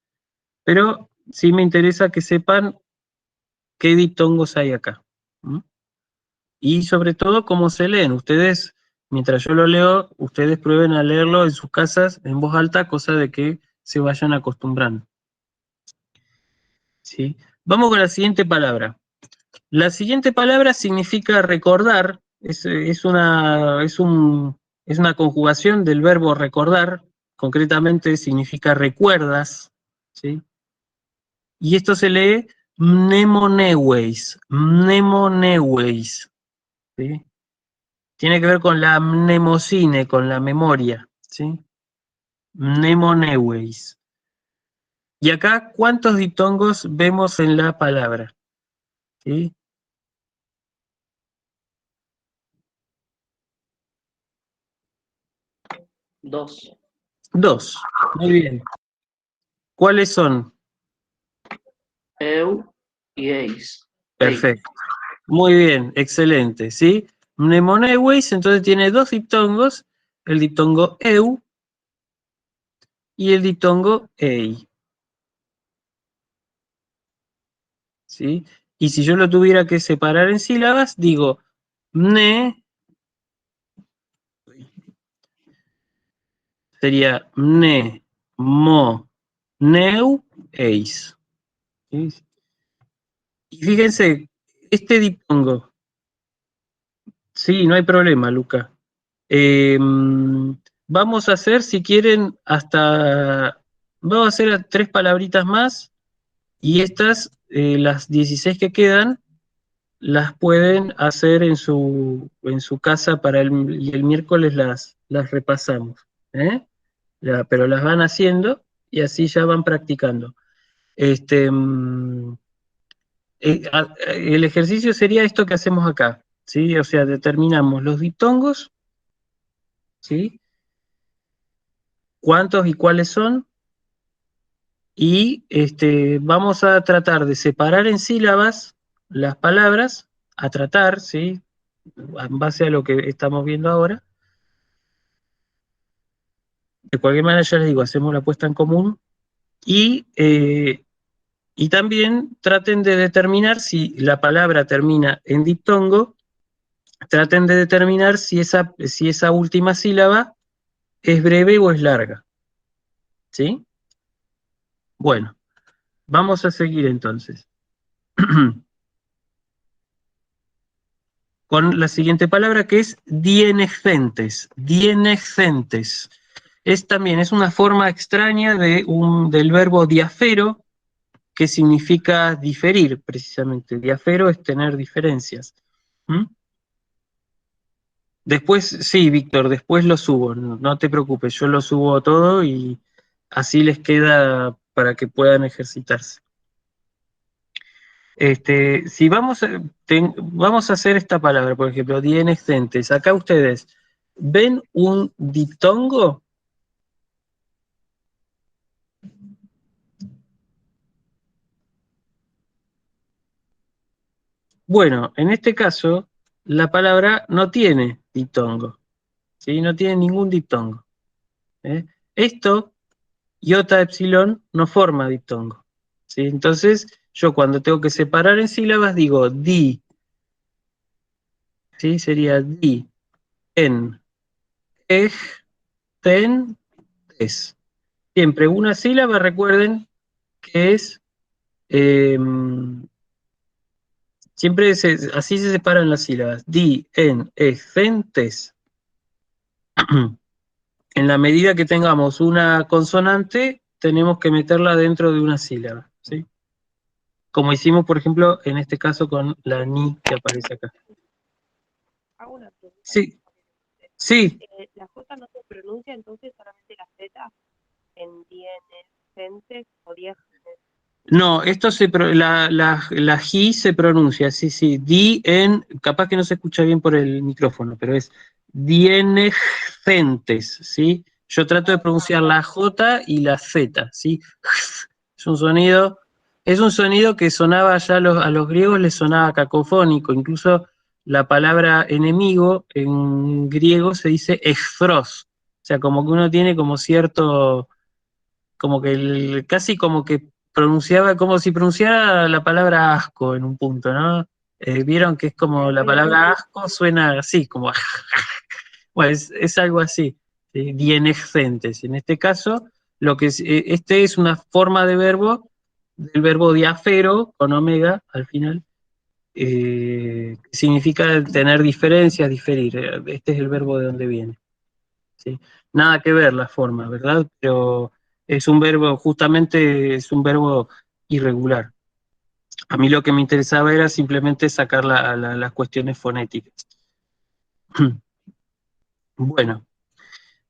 Pero sí me interesa que sepan qué diptongos hay acá. ¿Mm? Y sobre todo cómo se leen. Ustedes, mientras yo lo leo, ustedes prueben a leerlo en sus casas en voz alta, cosa de que se vayan acostumbrando. ¿Sí? Vamos con la siguiente palabra. La siguiente palabra significa recordar, es una conjugación del verbo recordar, concretamente significa recuerdas, ¿sí? Y esto se lee mnemoneueis, mnemoneueis, ¿sí? Tiene que ver con la mnemocine, con la memoria, ¿sí? Mnemoneueis. Y acá, ¿cuántos diptongos vemos en la palabra? ¿Sí? 2. Dos. Muy bien. ¿Cuáles son? Eu y eis. Perfecto. Muy bien, excelente, ¿sí? Mnemoneueis, entonces tiene dos diptongos, el diptongo eu y el diptongo ei, ¿sí? Y si yo lo tuviera que separar en sílabas, digo mne, sería mne, mo, neu, eis. ¿Sí? Y fíjense, este diptongo Sí, no hay problema, Luca. Vamos a hacer, si quieren, vamos a hacer 3 palabritas más y estas, las 16 que quedan, las pueden hacer en su casa y el miércoles las repasamos. ¿Eh? Pero las van haciendo y así ya van practicando. El ejercicio sería esto que hacemos acá, ¿sí? O sea, determinamos los diptongos, ¿sí? Cuántos y cuáles son, y vamos a tratar de separar en sílabas las palabras, a tratar, ¿sí? En base a lo que estamos viendo ahora. De cualquier manera, ya les digo, hacemos la puesta en común, y también traten de determinar si la palabra termina en diptongo, traten de determinar si esa última sílaba es breve o es larga. ¿Sí? Bueno, vamos a seguir entonces. Con la siguiente palabra, que es dienexentes. Dienexentes. También es una forma extraña del verbo diafero, que significa diferir, precisamente. Diafero es tener diferencias. ¿Mm? Después, sí, Víctor, después lo subo, no te preocupes, yo lo subo todo y así les queda para que puedan ejercitarse. Si vamos a hacer esta palabra, por ejemplo, dienexentes. Acá ustedes, ¿ven un diptongo? Bueno, en este caso, la palabra no tiene diptongo, ¿sí? No tiene ningún diptongo. ¿Eh? Esto, iota epsilon, no forma diptongo, ¿sí? Entonces, yo cuando tengo que separar en sílabas digo di, ¿sí? Sería di, en, ej, ten, es. Siempre una sílaba, recuerden que es, eh, siempre así se separan las sílabas, di, en, ej, ten, tes. En la medida que tengamos una consonante, tenemos que meterla dentro de una sílaba, ¿sí? Como hicimos, por ejemplo, en este caso con la ni que aparece acá. Hago una pregunta. Sí, sí. ¿La J no se pronuncia entonces solamente la Z en dienes o diégenes? No, la J se pronuncia, sí, capaz que no se escucha bien por el micrófono, pero es dienegentes, ¿sí? Yo trato de pronunciar la J y la Z, ¿sí? Es un sonido que sonaba ya a los griegos les sonaba cacofónico, incluso la palabra enemigo en griego se dice ejthros, o sea, como que uno tiene como cierto, como que casi como que pronunciaba, como si pronunciara la palabra asco en un punto, ¿no? Vieron que es como la palabra asco suena así, como bueno, es algo así, ¿sí? Dienexentes. En este caso, este es una forma de verbo, del verbo diafero, con omega al final, que significa tener diferencias, diferir. Este es el verbo de donde viene, ¿sí? Nada que ver la forma, ¿verdad? Pero es un verbo, justamente es un verbo irregular. A mí lo que me interesaba era simplemente sacar las cuestiones fonéticas. Bueno,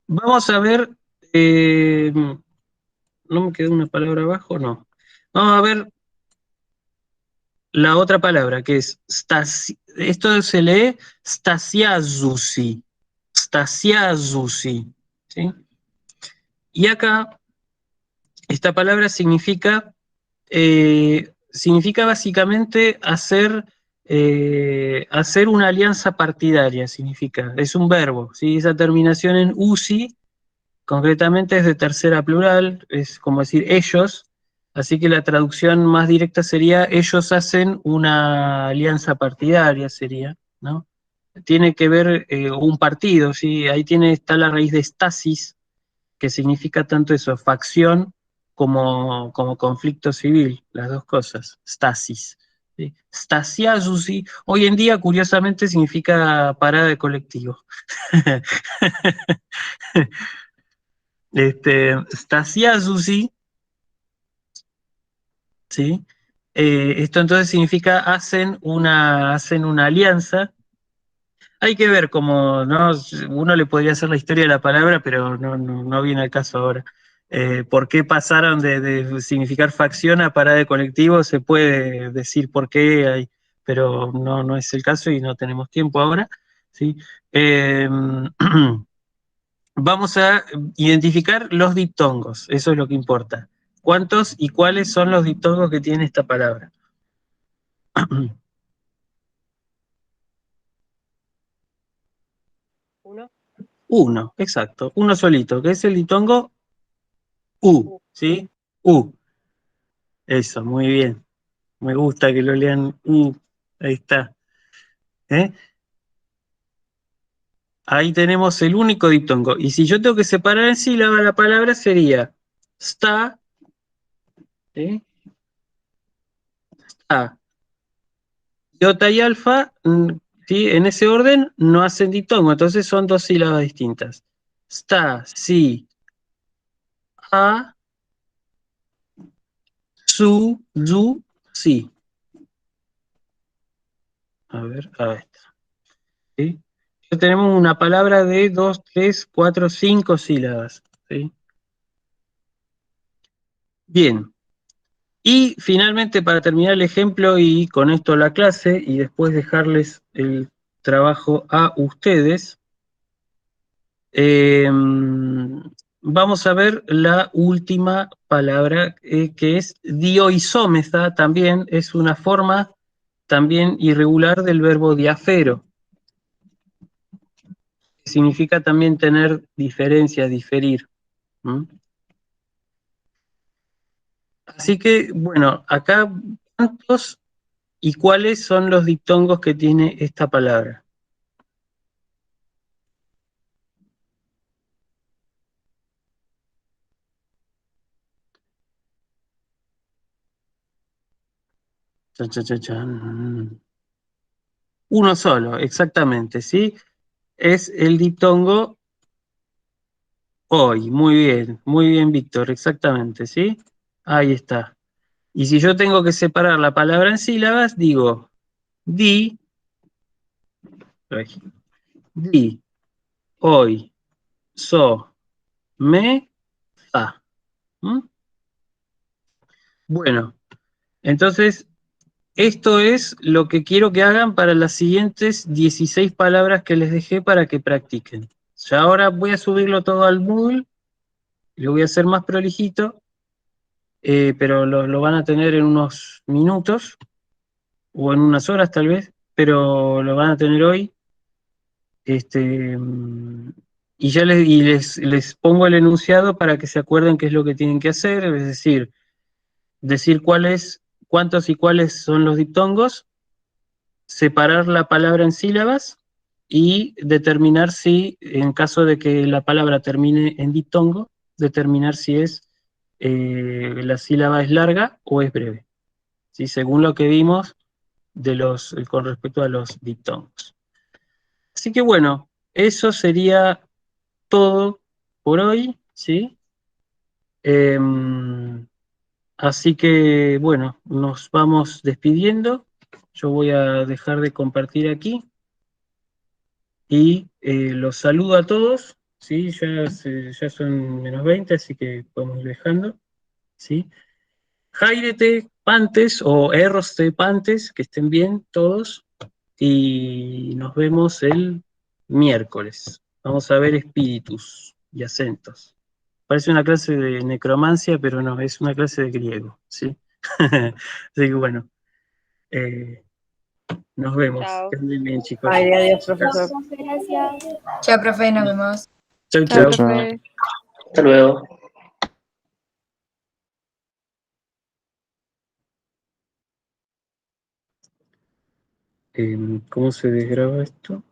vamos a ver, ¿no me quedó una palabra abajo? No. Vamos a ver la otra palabra, que es esto se lee stasiazusi, stasiazusi, ¿sí? Y acá, esta palabra significa básicamente hacer una alianza partidaria, significa, es un verbo, ¿sí? Esa terminación en usi, concretamente es de tercera plural, es como decir ellos, así que la traducción más directa sería ellos hacen una alianza partidaria, sería, ¿no? Tiene que ver un partido, ¿sí? Ahí está la raíz de stasis, que significa tanto eso, facción como conflicto civil, las dos cosas, stasis, ¿sí? Stasiazusi, hoy en día, curiosamente, significa parada de colectivo. Stasiazusi, ¿sí? Esto entonces significa hacen una alianza. Hay que ver cómo, ¿no? Uno le podría hacer la historia de la palabra, pero no viene al caso ahora. ¿Por qué pasaron de significar facción a parada de colectivo? Se puede decir por qué, pero no es el caso y no tenemos tiempo ahora, ¿sí? Eh, Vamos a identificar los diptongos, eso es lo que importa. ¿Cuántos y cuáles son los diptongos que tiene esta palabra? Uno. Uno, exacto, uno solito, que es el diptongo U, ¿sí? U, eso, muy bien. Me gusta que lo lean U, ahí está. ¿Eh? Ahí tenemos el único diptongo. Y si yo tengo que separar en sílaba la palabra sería sta, ¿sí? A. Iota y alfa, ¿sí? En ese orden no hacen diptongo, entonces son dos sílabas distintas. Sta, si, a, su, zu, si. A ver, ahí está. ¿Sí? Ya tenemos una palabra de 2, 3, 4, 5 sílabas. ¿Sí? Bien. Y finalmente, para terminar el ejemplo y con esto la clase, y después dejarles el trabajo a ustedes, vamos a ver la última palabra, que es dioisómeza, también es una forma también irregular del verbo diafero, que significa también tener diferencia, diferir. ¿Mm? Así que, bueno, acá, ¿cuántos y cuáles son los diptongos que tiene esta palabra? Chan, chan, chan, chan. Uno solo, exactamente, ¿sí? Es el diptongo hoy. Muy bien, Víctor, exactamente, ¿sí? Ahí está. Y si yo tengo que separar la palabra en sílabas, digo di, ay, di, hoy, so, me, fa. ¿Mm? Bueno, entonces esto es lo que quiero que hagan para las siguientes 16 palabras que les dejé para que practiquen. Ya ahora voy a subirlo todo al Moodle, lo voy a hacer más prolijito, pero lo van a tener en unos minutos o en unas horas tal vez, pero lo van a tener hoy. Y ya les pongo el enunciado para que se acuerden qué es lo que tienen que hacer, es decir cuántos y cuáles son los diptongos, separar la palabra en sílabas y determinar si, en caso de que la palabra termine en diptongo, determinar si la sílaba es larga o es breve, ¿sí? Según lo que vimos con respecto a los diptongos. Así que bueno, eso sería todo por hoy, ¿sí? Em, Así que bueno, nos vamos despidiendo. Yo voy a dejar de compartir aquí y los saludo a todos, ¿sí? Ya son -20, así que podemos ir dejando, ¿sí? Jairete, Pantes o Erroste, Pantes, que estén bien todos y nos vemos el miércoles. Vamos a ver espíritus y acentos. Parece una clase de necromancia, pero no, es una clase de griego, ¿sí? Así que bueno, eh, nos vemos. Chao. Que anden bien, chicos. Ay, adiós, profesor. Chao, profe, nos vemos. Chau, Chao, chau. chao. Hasta luego. ¿Cómo se desgraba esto?